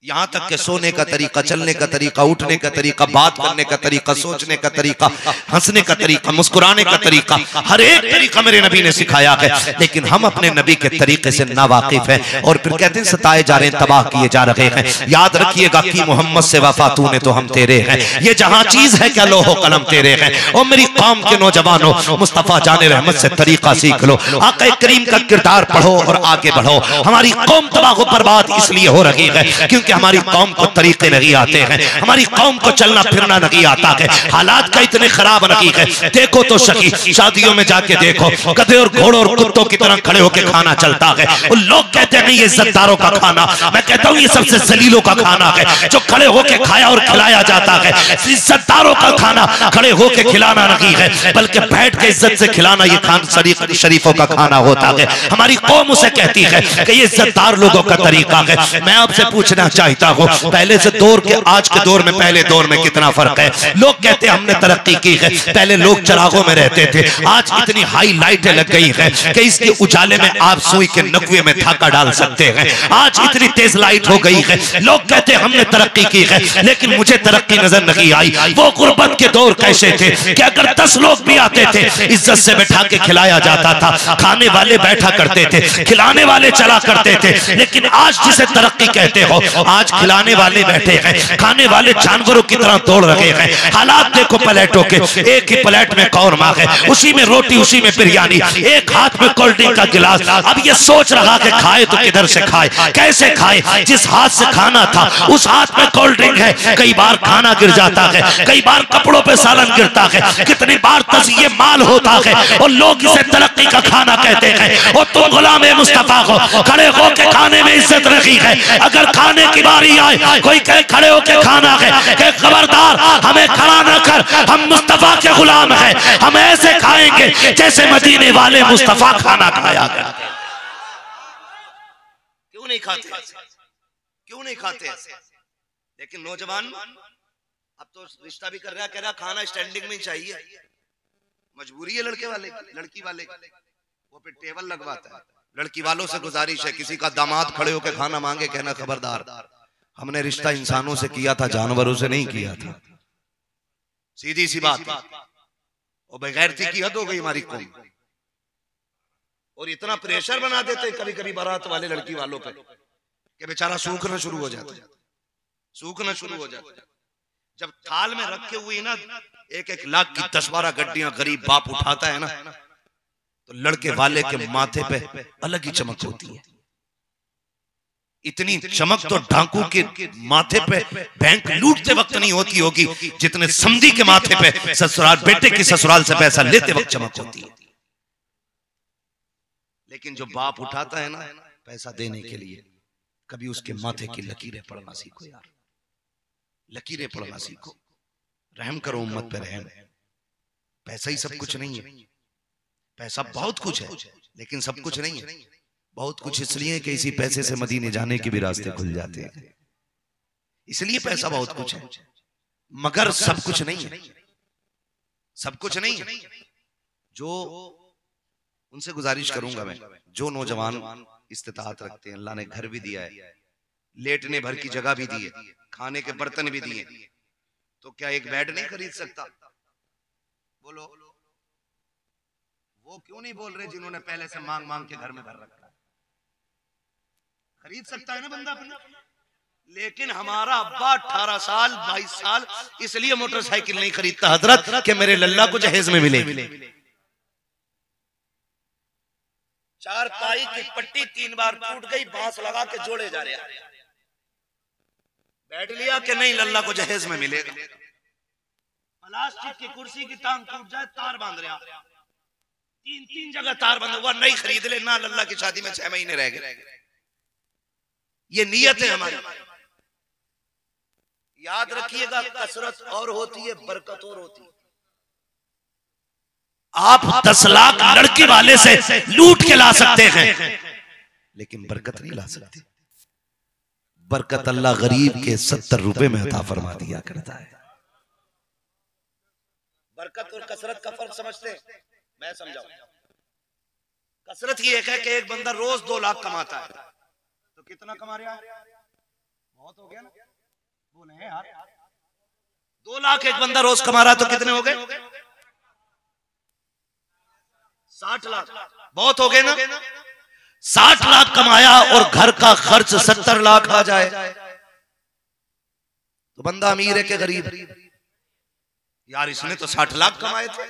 यहां तक के सोने का तरीका, चलने का तरीका, उठने का तरीका, बात करने का तरीका, सोचने का तरीका, हंसने का तरीका, मुस्कुराने का तरीका, हर एक तरीका मेरे नबी ने सिखाया है। लेकिन हम अपने नबी के तरीके से नावाकिफ हैं और फिर कहते हैं सताए जा रहे हैं, तबाह किए जा रहे हैं। याद रखिएगा कि मोहम्मद से वफा तूने तो हम तेरे हैं, ये जहां चीज है क्या लोहो कलम तेरे हैं। और मेरी कौम के नौजवानों, मुस्तफा जाने रहमत से तरीका सीख लो, आका करीम का किरदार पढ़ो और आगे बढ़ो। हमारी कौम तबाह बर्बाद इसलिए हो रही है क्योंकि हमारी कौम को तरीके नहीं आते हैं, हमारी कौम को चलना फिरना नहीं आता है, हालात का इतने खराब नहीं है। देखो तो सही, शादियों में जाके देखो, गधे और घोड़ों और कुत्तों की तरह खड़े होकर खाना चलता है। और लोग कहते हैं नहीं ये इज्जतदारों का खाना, मैं कहता हूँ ये सबसे जलीलों का खाना है जो खड़े होकर खाया और खिलाया जाता है। इज्जतदारों का खाना खड़े होकर खिलाना नहीं है बल्कि बैठ के इज्जत से खिलाना ये खान शरीफों का खाना होता है। हमारी कौम उसे कहती है कि ये इज्जतदार लोगों का तरीका है। मैं आपसे पूछना चाहता चाहता हूँ पहले से दौर के आज के दौर में पहले दौर में कितना फर्क है। लोग कहते हैं हमने तरक्की की है, पहले लोग चरागों में रहते थे, आज इतनी हाई लाइटें लग गई हैं कि इसके उजाले में आप सुई के नकुए में धागा डाल सकते हैं। आज इतनी तेज लाइट हो गई है, लोग कहते हैं हमने तरक्की की है, लेकिन मुझे तरक्की नजर नहीं आई। वो गुर्बत के दौर कैसे थे कि अगर 10 लोग भी आते थे इज्जत से बैठा के खिलाया जाता था, खाने वाले बैठा करते थे, खिलाने वाले चला करते थे। लेकिन आज जिसे तरक्की कहते हो, आज खिलाने वाले बैठे हैं, खाने वाले जानवरों की तरह दौड़ रहे हैं। हालात देखो प्लेटों के, एक ही प्लेट में कौरमा है, उसी में रोटी, उसी में बिरयानी, एक हाथ में कोल्ड ड्रिंक का गिलास। अब ये सोच रहा कि खाए तो किधर से खाए, कैसे खाए। जिस हाथ से खाना था उस हाथ में कोल्ड ड्रिंक है, कई बार खाना गिर जाता है, कई बार कपड़ों पे सालन गिरता है, कितनी बार तज़िये माल होता है और लोग इसे तरक्की का खाना कहते हैं। और तुम गुलाम मुस्तफा को खड़े होकर खाने में इज्जत रखी है। अगर खाने की बारी आए कोई कहे खड़े होकर खाना है, कि खबरदार हमें खड़ा न कर, हम मुस्तफा के गुलाम हैं, हम ऐसे खाएंगे जैसे मदीने वाले मुस्तफा खाना खाया गया। क्यों नहीं खाते, क्यों नहीं खाते? लेकिन नौजवान अब तो रिश्ता भी कर रहा, कह रहा खाना स्टैंडिंग में चाहिए, मजबूरी है लड़के वाले, लड़की वाले वो पे टेबल लगवाता है। लड़की वालों से गुजारिश है, किसी का दामाद खड़े होकर खाना मांगे, कहना खबरदार हमने रिश्ता इंसानों से किया था, जानवरों से नहीं किया था। सीधी सी बात। और बेगैरती की हद हो गई हमारी कौम। और इतना प्रेशर बना देते कभी कभी बारात वाले लड़की वालों पे कि बेचारा सूखना शुरू हो जाता, सूखना शुरू हो जाता। जब थाल में रखे हुए ना 1-1 लाख की 10-12 गड्डियां गरीब बाप उठाता है ना, तो लड़के वाले के माथे पे अलग ही चमक होती है। इतनी चमक तो डाकू के माथे पे बैंक लूटते वक्त नहीं होती होगी जितने समधी के माथे पे ससुराल, बेटे की ससुराल से पैसा लेते वक्त चमक होती है। लेकिन जो बाप उठाता है ना पैसा देने के लिए, कभी उसके माथे की लकीरें पढ़ना सीखो यार, लकीरें पढ़ना सीखो। रहम करो उम्मत पे, रहम। पैसा ही सब कुछ नहीं है, पैसा बहुत कुछ है लेकिन सब कुछ नहीं है। बहुत कुछ इसलिए कि इसी पैसे से मदीने जाने के भी रास्ते खुल जाते हैं, इसलिए पैसा बहुत कुछ है, मगर सब कुछ नहीं है, सब कुछ नहीं है। जो उनसे गुजारिश करूंगा मैं, जो नौजवान इस्तिताअत रखते हैं, अल्लाह ने घर भी दिया है, लेटने भर की जगह भी दी है, खाने के बर्तन भी दिए, तो क्या एक बेड नहीं खरीद सकता? बोलो, वो क्यों नहीं बोल रहे जिन्होंने पहले से मांग मांग के घर में भर रखा है? खरीद सकता है ना बंदा अपना। लेकिन हमारा अब्बा 18 साल 22 साल इसलिए मोटरसाइकिल नहीं खरीदता हजरत कि मेरे लल्ला को जहेज में मिलेगी। 4 पाई की पट्टी 3 बार टूट गई, बांस लगा के जोड़े जा रहे हैं, बैठ लिया कि नहीं लल्ला को जहेज में मिलेगा। प्लास्टिक की कुर्सी की टांग टूट जाए, तार बांध रहे, 3 जगह तार बंद हुआ, नहीं खरीद ले ना, लल्ला की शादी में 6 महीने रह गए। ये नीयत है हमारी। याद रखिएगा, कसरत और होती है, बरकत और होती है। आप 10 लाख लड़की वाले से लूट के ला सकते हैं लेकिन बरकत नहीं ला सकते। बरकत अल्लाह गरीब के 70 रुपए में अता फरमा दिया करता है। बरकत और कसरत का फर्क समझते हैं? मैं समझाऊं। कसरत ये है कि एक बंदा रोज 2 लाख कमाता है, तो कितना कमा रहा है? बहुत हो गया ना, बोले यार 2 लाख एक बंदा रोज कमा रहा है तो कितने हो गए? 60 लाख। बहुत हो गए ना। 60 लाख कमाया और घर का खर्च 70 लाख आ जाए तो बंदा अमीर है कि गरीब? यार इसने तो 60 लाख कमाए थे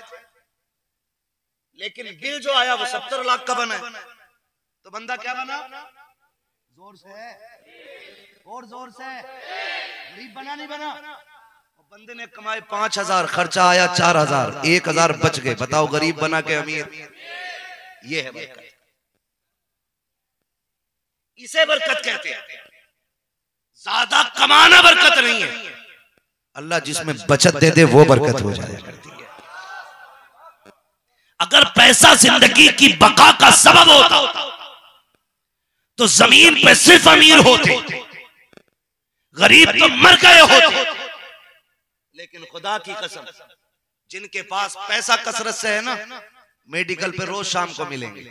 लेकिन बिल जो आया वो 70 लाख का बना, तो बंदा क्या बना? जोर से और जोर से गरीब बना, नहीं बना। बंदे ने कमाए 5000, खर्चा आया 4000, 1000 बच गए। बताओ गरीब बना के अमीर? ये है बरकत, इसे बरकत कहते हैं। ज्यादा कमाना बरकत नहीं है, अल्लाह जिसमें बचत दे दे वो बरकत हो जाया करती है। अगर पैसा जिंदगी की बका का सबब होता तो जमीन पे सिर्फ अमीर होते, गरीब तो मर गए होते, लेकिन खुदा की कसम जिनके पास पैसा कसरत से है ना, मेडिकल पे रोज शाम को मिलेंगे,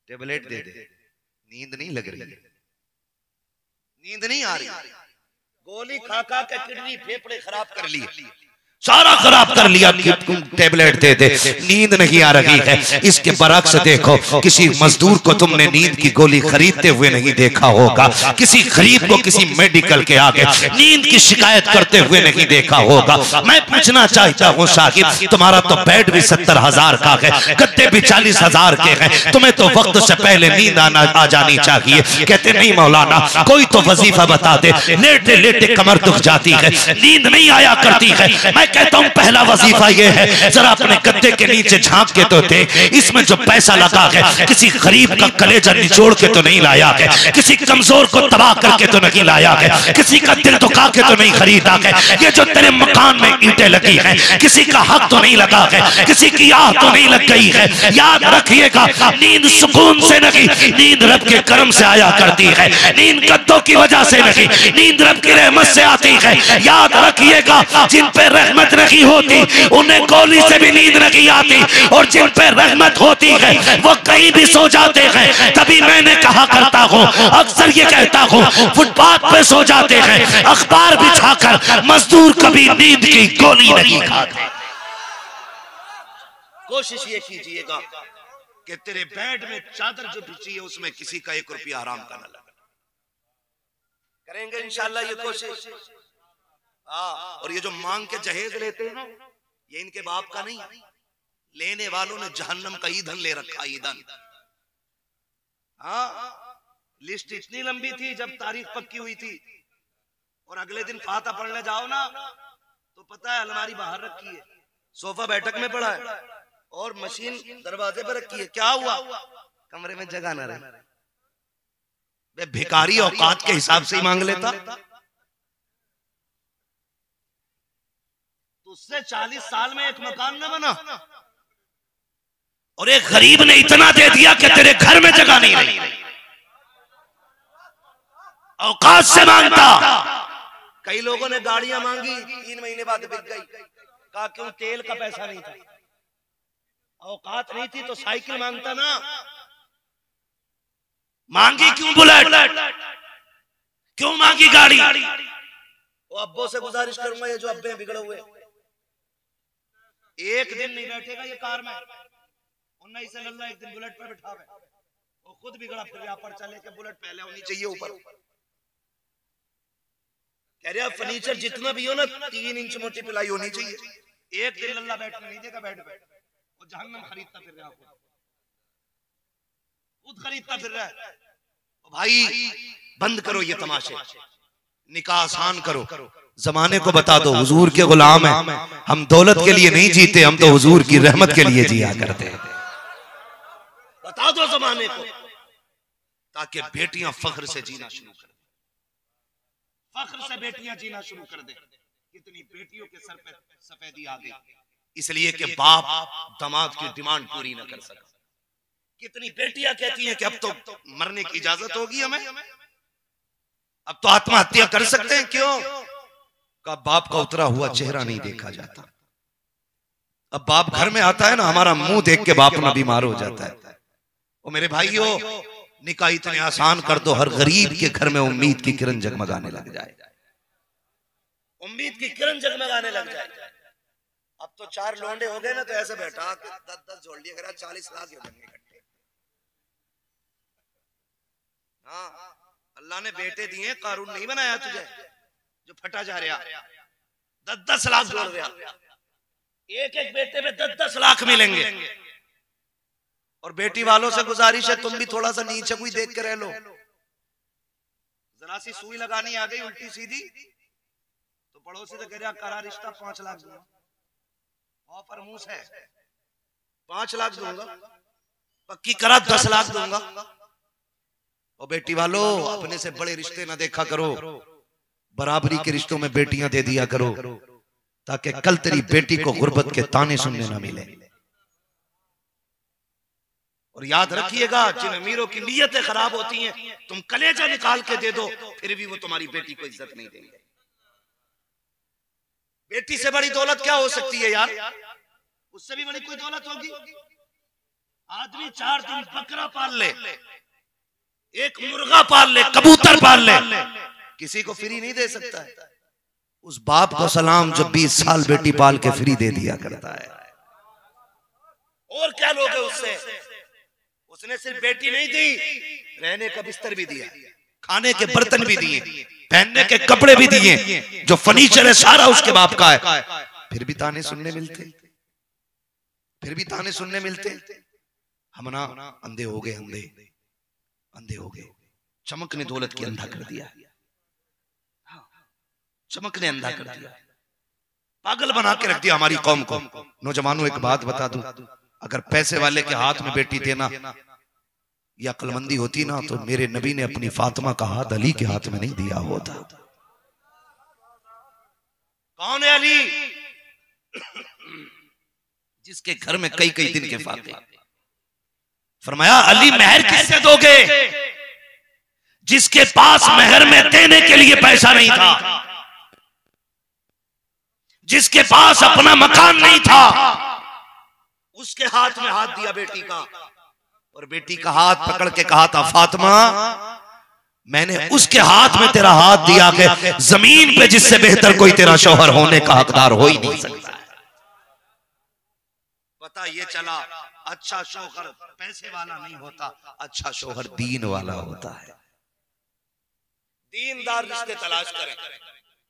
टेबलेट दे दे, नींद नहीं लग रही, नींद नहीं आ रही, गोली खा खा के किडनी फेफड़े खराब कर लिए, सारा खराब कर लिया, टेबलेट दे दे, नींद नहीं आ रही है। इसके बरक्स देखो, किसी मजदूर को तुमने नींद की गोली खरीदते हुए नहीं देखा होगा, किसी गरीब को किसी मेडिकल के आगे नींद की शिकायत करते हुए नहीं देखा होगा। मैं पूछना चाहता हूँ साहिब, तुम्हारा तो बेड भी 70,000 का है, गद्दे भी 40,000 के हैं, तुम्हें तो वक्त से पहले नींद आ जानी चाहिए। कहते नहीं मौलाना, कोई तो वजीफा बता दे, लेटे लेटे कमर दुख जाती है, नींद नहीं आया करती है। मैं कहता हूं पहला वजीफा ये है, जरा अपने गद्दे के नीचे झांक के तो देख, इसमें जो पैसा लगा है किसी गरीब का कलेजा निचोड़ के तो नहीं लाया है, किसी कमजोर को तबाह करके तो नहीं लाया है, किसी का दिल दुखा के तो नहीं खरीदा है। ये जो तेरे मकान में ईंटें लगी हैं, किसी का हक तो नहीं लगा है, किसी की आह तो नहीं लग गई है। याद रखिएगा, नींद सुकून से नहीं, नींद रब के करम से आया करती है। नींद गद्दों की वजह से नहीं, नींद रब की रहमत से आती है। याद रखिएगा, जिन पे रहमत नहीं होती उन्हें गोली से भी नींद नहीं आती, और जिन पे रहमत होती है वो कहीं भी सो जाते हैं। तभी मैंने कहा करता हूँ, अक्सर ये कहता हूँ, फुटपाथ पे सो जाते हैं, अखबार बिछाकर मजदूर कभी नींद की गोली नहीं खाते। कोशिश ये कीजिएगा कि तेरे बेड में चादर जो बिछी है उसमें किसी का 1 रुपया हराम का न लगे। करेंगे इंशाल्लाह ये कोशिश। और ये जो मांग के जहेज लेते हैं ना, ये इनके बाप का नहीं, लेने वालों ने जहन्नम का ईंधन ले रखा, ईंधन। लिस्ट इतनी लंबी थी जब तारीख पक्की हुई थी, और अगले दिन फाता पढ़ने जाओ ना तो पता है अलमारी बाहर रखी है, सोफा बैठक में पड़ा है, और मशीन दरवाजे पर रखी है। क्या हुआ? कमरे में जगह न रहे। भिखारी औकात के हिसाब से ही मांग लेता। उससे 40 साल में एक मकान न बना, और एक गरीब ने इतना दे दिया कि तेरे घर में जगह नहीं रही। औकात से मांगता। कई लोगों ने गाड़ियां मांगी, 3 महीने बाद बिक गई। कहा क्यों? तेल का पैसा नहीं था। औकात नहीं थी तो साइकिल मांगता ना। मांगी क्यों बुलेट? क्यों मांगी गाड़ी? वो अब्बों से गुजारिश करूंगा, ये जो अब्बे बिगड़े हुए, एक दिन नहीं बैठेगा ये कार में, उन्ना इसे लल्ला एक दिन बुलेट पर बिठावे, वो खुद बिगड़ा फिर यहाँ पर चले के बुलेट पहले होनी चाहिए ऊपर। कह रहे फर्नीचर जितना भी हो ना 3 इंच मोटी पिलाई होनी चाहिए। एक दिन लल्ला बैठने नहीं देगा बेड पे, वो जहन्नम खरीदता फिर रहा, खुद खरीदता फिर रहा है। भाई बंद करो ये तमाशे, निकाह आसान करो। जमाने को बता दो हुजूर के गुलाम हैं हम, दौलत के लिए नहीं जीते, हम तो हुजूर की रहमत के लिए जिया करते हैं। बता दो जमाने को, ताकि बेटियां फख्र से जीना शुरू कर दें, फख्र से बेटियां जीना शुरू कर दें। कितनी बेटियों के सर पे सफेदी आ गई, इसलिए कि बाप दामाद की डिमांड पूरी न कर सका। कितनी बेटियां कहती हैं कि अब तो मरने की इजाजत होगी हमें, अब तो आत्महत्या कर सकते हैं। क्यों? का बाप का उतरा हुआ चेहरा नहीं देखा जाता। अब बाप घर में आता है ना, हमारा मुंह देख के बाप ना बीमार हो जाता है। और मेरे भाइयों, निकाह इतने आसान कर दो, हर गरीब के घर में उम्मीद की किरण जगमगाने लग जाए, उम्मीद की किरण जगमगाने लग जाए। अब तो 4 लौंडे हो गए ना तो ऐसे बैठा 10-10 जोड़ लिए, 40 लाख हो जाएंगे इकट्ठे। हाँ, अल्लाह ने बेटे दिए, कारून नहीं बनाया तुझे जो फटा जा रहा। 10-10 लाख जोड़ रहा, एक एक बेटे में 10-10 लाख मिलेंगे। और बेटी वालों से गुजारिश है, तुम भी थोड़ा सा नीचे कोई देख के रह लो। जरा सी सुई लगानी आ गई उल्टी सीधी तो पड़ोसी से कह रहा करा रिश्ता 5 लाख दूंगा, ऑफर मुंह से 5 लाख दूंगा, पक्की करा 10 लाख दूंगा। और बेटी वालों, अपने से बड़े रिश्ते ना देखा करो, बराबरी के रिश्तों में बेटियां दे दिया करो, ताकि कल तेरी बेटी को गुर्बत के ताने सुनने ना मिले। और याद रखिएगा, जिन अमीरों की नीयतें खराब होती हैं, तुम कलेजा निकाल के दे दो, फिर भी वो तुम्हारी बेटी को इज्जत नहीं देंगे। बेटी से बड़ी दौलत क्या हो सकती है यार? उससे भी बड़ी कोई दौलत होगी? आदमी 4 दिन बकरा पाल ले, एक मुर्गा पाल ले, कबूतर पाल ले, किसी को फ्री नहीं दे सकता है। उस बाप को सलाम जो 20 साल बेटी पाल के फ्री दे दिया करता है। और क्या लोगे उससे? उसने सिर्फ बेटी नहीं दी, रहने का बिस्तर भी दिया, खाने के बर्तन भी दिए, पहनने के कपड़े भी दिए, जो फर्नीचर है सारा उसके बाप का है। फिर भी ताने सुनने मिलते, फिर भी ताने सुनने मिलते। हम ना अंधे हो गए, अंधे हो गए। चमक ने दौलत की अंधा कर दिया, चमक ने अंधा कर दिया, पागल बना के रख दिया हमारी कौम को। नौजवानों, एक बात बता दूं, अगर पैसे वाले के हाथ में बेटी देना या अक्लमंदी होती ना, तो मेरे नबी ने अपनी फातिमा का हाथ अली के हाथ में नहीं दिया होता। कौन है अली? जिसके घर में कई कई दिन के फाते। फरमाया अली महर किससे दोगे? जिसके पास महर में देने के लिए पैसा नहीं था, जिसके पास अपना मकान नहीं था, उसके हाथ में हाथ दिया बेटी का, और बेटी का हाथ पकड़ के कहा था, फातिमा मैंने उसके हाथ में तेरा हाथ दिया कि जमीन पे जिससे बेहतर कोई तेरा शौहर होने का हकदार हो ही नहीं सकता। पता ये चला, अच्छा शौहर पैसे वाला नहीं होता, अच्छा शौहर दीन वाला होता है। दीनदार रिश्ते तलाश करें।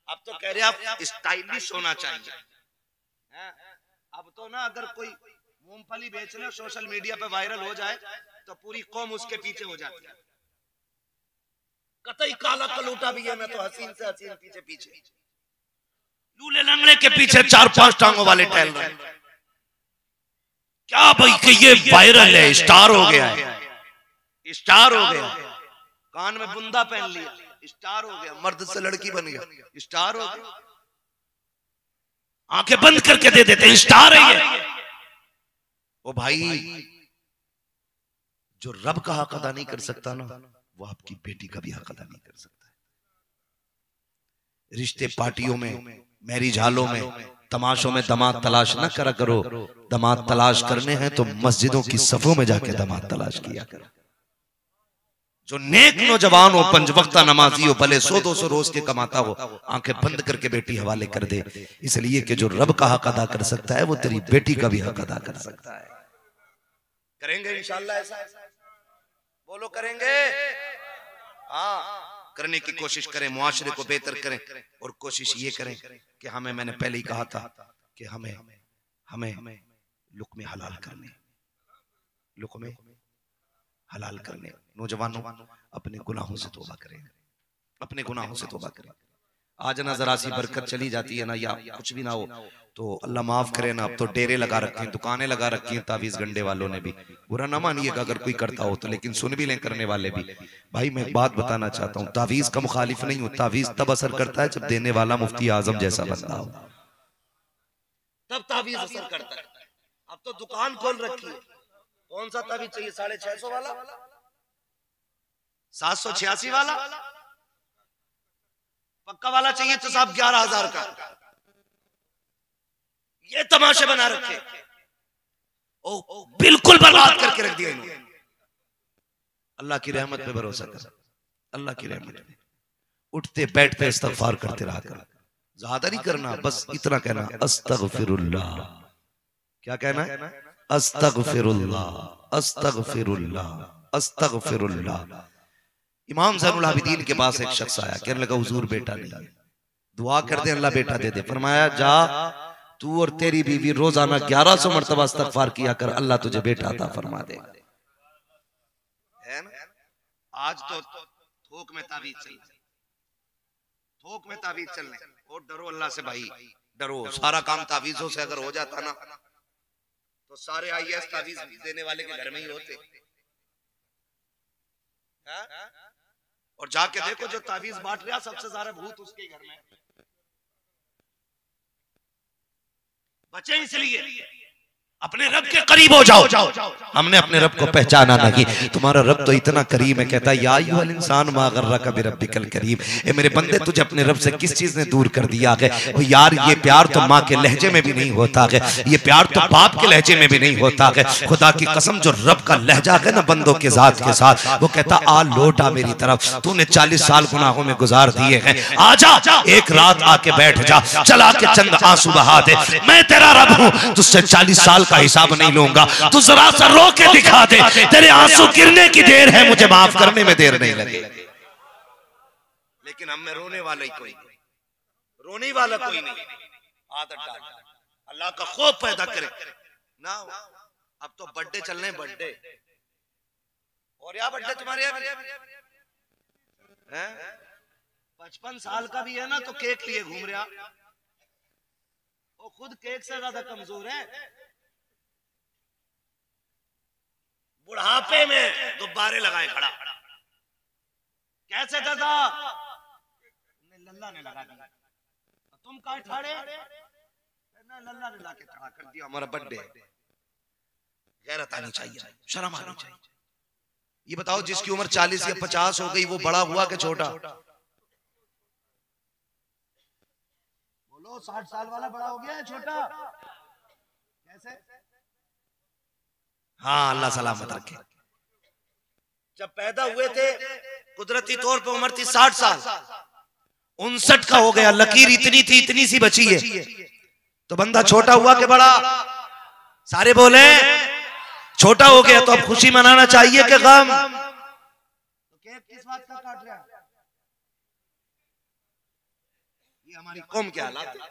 अब तो कह रहे आप स्टाइलिश होना चाहिए। अब तो ना अगर कोई मूंगफली बेचना सोशल मीडिया पे वायरल हो जाए तो पूरी कौम उसके पीछे हो जाती है। कतई काला कलूटा भी है, मैं तो हसीन से हसीन पीछे पीछे, लूले लंगड़े के पीछे 4-5 टांगों वाले टहल रहे हैं। क्या भाई कि ये वायरल है, स्टार हो गया है, स्टार हो गया, कान में बुंदा पहन लिया, स्टार हो गया, मर्द से लड़की बन गया, स्टार हो गया, आंखें बंद करके दे देते हैं, स्टार है ये। ओ भाई, जो रब का हक अदा नहीं कर सकता ना, वो आपकी बेटी का भी हक अदा नहीं कर सकता है। रिश्ते पार्टियों में, मैरिज हालों में, तमाशों में दामाद तलाश ना करा करो। दामाद तलाश करने हैं तो मस्जिदों की सफों में जाके दामाद तलाश किया करो। जो नेक नौजवान हो, 5 वक्ता नमाजी हो, भले 100-200 रोज के कमाता हो, आंखें बंद करके बेटी हवाले कर दे, इसलिए कि जो रब का हक अदा कर सकता है वो तेरी बेटी का भी हक अदा कर सकता है। करेंगे इंशाअल्लाह ऐसा? बोलो करेंगे? हाँ, करने की कोशिश करें, मुआशरे को बेहतर करें, और कोशिश ये करें कि मैंने पहले ही कहा था कि हमें लुक़्मे हलाल करने, लुक़्मे हलाल करने। नौजवानों, अपने गुनाहों से तौबा करें, अपने गुनाहों से तौबा करें। आज ना जरा सी बरकत चली जाती है ना, या कुछ भी ना हो तो अल्लाह माफ करे ना, अब तो डेरे लगा रखे हैं, दुकानें लगा रखी हैं तावीज गंडे वालों ने भी। बुरा ना मानिएगा अगर कोई करता हो तो, लेकिन सुन भी लें करने वाले भी। भाई मैं एक बात बताना चाहता हूँ, तावीज का मुखालिफ नहीं हूँ, तावीज तब असर करता है जब देने वाला मुफ्ती आजम जैसा बंदा हो, तब तावीज असर करता है। अब तो दुकान खोल रखी है, कौन सा तावीज चाहिए? 650 वाला, 786 वाला, पक्का वाला चाहिए तो साहब 11,000 का। ये तमाशे बना रखे, ओ बिल्कुल बर्बाद करके रख दिया इन्होंने। अल्लाह की रहमत पे भरोसा कर, अल्लाह की रहमत पे उठते बैठते इस्तगफार करते रहा कर, ज्यादा नहीं करना, बस इतना कहना अस्तगफिरुल्लाह। क्या कहना है? अस्तगफिरुल्लाह, अस्तगफिरुल्लाह, अस्तगफिरुल्लाह। इमाम ज़ैनुल आबिदीन के पास एक शख्स आया, कहने लगा हुजूर बेटा नहीं है, दुआ कर दे अल्लाह बेटा दे दे। फरमाया जा तू और तेरी बीवी रोजाना 1100 मरतबा इस्तगफार किया कर, अल्लाह तुझे बेटा अता फरमा देगा। है ना? आज तो थोक में तावीज चल रही, थोक में तावीज चल रही। और डरो अल्लाह से भाई, डरो। सारा काम तावीजों से अगर हो जाता ना तो सारे IAS तावीज देने वाले के घर में ही होते। और जाके देखो जो तावीज बांट रहा सबसे ज्यादा भूत उसके घर में। बचे इसलिए अपने रब के करीब हो जाओ। हमने अपने रब को पहचाना नहीं। तुम्हारा रब तो इतना करीम है, कहता है या अय्युहल इंसान मा गर्रका बिरब्बिकल करीम। ए मेरे बंदे, तुझे अपने रब से किस चीज ने दूर कर दिया है? यार ये प्यार तो माँ के लहजे में भी नहीं होता है, ये प्यार तो बाप के लहजे में भी नहीं होता है। खुदा की कसम, जो रब का लहजा है ना बंदों के जात के साथ, वो कहता आ लौटा मेरी तरफ। तूने 40 साल गुनाहों में गुजार दिए हैं, आजा एक रात आके बैठ जा, चला के चंद आंसू बहा दे। मैं तेरा रब हूं, तुझसे 40 साल का हिसाब नहीं लूंगा। तू जरा सा रो के दिखा दे, तेरे आंसू गिरने की देर है, मुझे माफ करने में देर नहीं लगे। लेकिन हम में रोने वाला ही कोई नहीं, रोने वाला कोई नहीं। आदत डाल, अल्लाह का खौफ पैदा करे ना। अब तो बर्थडे चल रहे हैं, बर्थडे। और या बर्थडे तुम्हारे यहाँ 55 साल का भी है ना, तो केक लिए घूम रहा। वो खुद केक से ज्यादा कमजोर है। बुढ़ापे में गुब्बारे लगाए खड़ा। कैसे दादा? लल्ला ने लगा दिया। तुम कहाँ ठाड़े? लल्ला ने लाके खड़ा कर दिया। हमारा बर्थडे। गैरत आनी चाहिए, शर्म आनी चाहिए। ये बताओ, जिसकी उम्र 40 या 50 हो गई, वो बड़ा हुआ कि छोटा? बोलो, 60 साल वाला बड़ा हो गया है, छोटा? कैसे? हाँ, अल्लाह सलामत रखे। जब पैदा हुए थे कुदरती तौर पे उम्र थी 60 साल, 59 का हो गया। लकीर इतनी थी, इतनी सी बची है, तो बंदा छोटा हुआ कि बड़ा? सारे बोले छोटा हो गया। तो अब खुशी मनाना चाहिए कि गम? तो केक किस बात का काट रहा है? ये हमारी कौम के हालात है।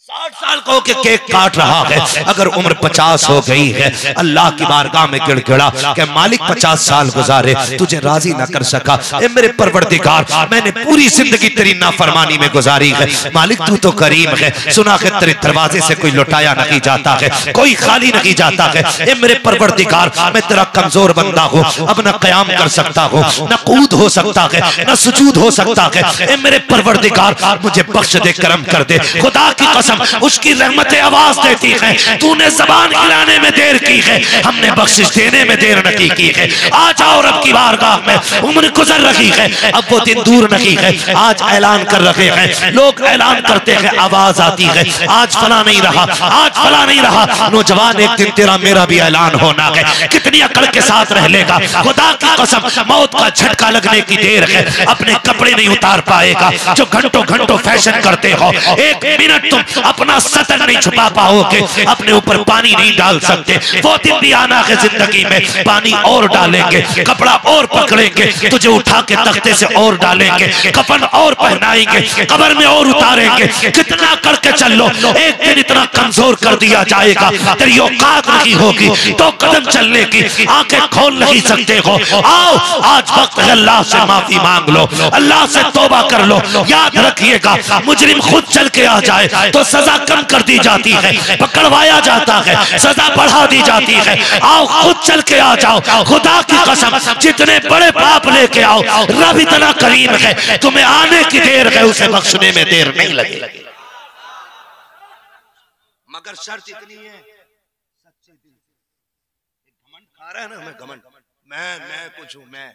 60 साल को के केक काट रहा है। अगर उम्र 50 हो गई है, अल्लाह की बारगाह में गिड़गिड़ा कि मालिक 50 साल गुजारे, तुझे राजी ना कर सका। ए मेरे परवरदिगार, मैंने पूरी जिंदगी तेरी नाफरमानी में गुजारी है। मालिक तू तो करीम है, सुना है तेरे दरवाजे से कोई लुटाया नहीं जाता है, कोई खाली नहीं जाता है। ए मेरे परवरदिगार, मैं तेरा कमजोर बंदा हूँ, अब न कयाम कर सकता हूँ, न कूद हो सकता है, न सुजूद हो सकता है। ए मेरे परवरदिगार, मुझे बख्श दे, करम कर दे। खुदा की कसम, उसकी रहमतें आवाज देती हैं। तूने जबान हिलाने में देर की है, हमने बख्शिश देने में देर नहीं की है। आ जाओ रब की बारगाह में, उम्र गुजर रही है, अब वो दिन दूर नहीं है। आज ऐलान कर रहे हैं लोग, ऐलान करते हैं, आवाज आती है आज फला नहीं रहा, आज फला नहीं रहा। नौजवान, एक दिन तेरा मेरा भी ऐलान होना है। कितनी अकड़ के साथ रह लेगा? खुदा की कसम, मौत का झटका लगने की देर है, अपने कपड़े नहीं उतार पाएगा। जो घंटों घंटों फैशन करते हो, एक मिनट तुम अपना सतर नहीं छुपा पाओगे, अपने ऊपर पानी नहीं डाल सकते। वो दिन भी आना है जिंदगी में, पानी और डालेंगे, कपड़ा और पकड़ेंगे, तुझे उठा के तख्ते से और डालेंगे, कफन और पहनाएंगे, कब्र में और उतारेंगे। कितना करके चल लो, एक दिन इतना कमजोर कर दिया जाएगा, तेरी औकात नहीं होगी तो कदम चलने की, आंखें खोल नहीं सकते हो। आओ, आज वक्त है, अल्लाह से माफी मांग लो, अल्लाह से तौबा कर लो। याद रखिएगा, मुजरिम खुद चल के आ जाए तो सजा कम कर दी जाती है, पकड़वाया जाता है, सजा बढ़ा दी जाती है। आओ, खुद चल के आ जाओ। खुदा की कसम, जितने बड़े पाप लेके आओ, रब इतना करीम है, तुम्हें आने की देर है, उसे बख्शने में देर नहीं लगेगी। मगर शर्त इतनी है, सच्चे दिल से। घमंड खा रहा है ना हमें, घमंड, मैं कुछ हूं, मैं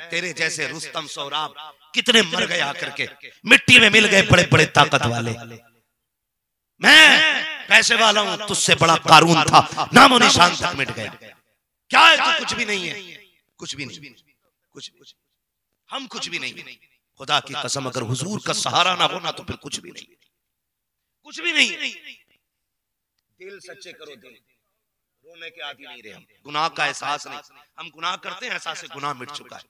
तेरे जैसे रुस्तम सौराब कितने मर गए आकर के, मिट्टी में मिल गए बड़े बड़े ताकत वाले। मैं पैसे वाला हूं, तुझसे बड़ा कारून था, नामो निशान तक मिट गया। क्या है? तो कुछ भी नहीं है, कुछ भी नहीं, कुछ हम कुछ भी नहीं। खुदा की कसम, अगर हुजूर का सहारा ना होना तो फिर कुछ भी नहीं, कुछ भी नहीं। दिल सच्चे करो, दिल रोने के आदि नहीं रहे हम। गुनाह का एहसास नहीं, हम गुनाह करते हैं, एहसास गुनाह मिट चुका है।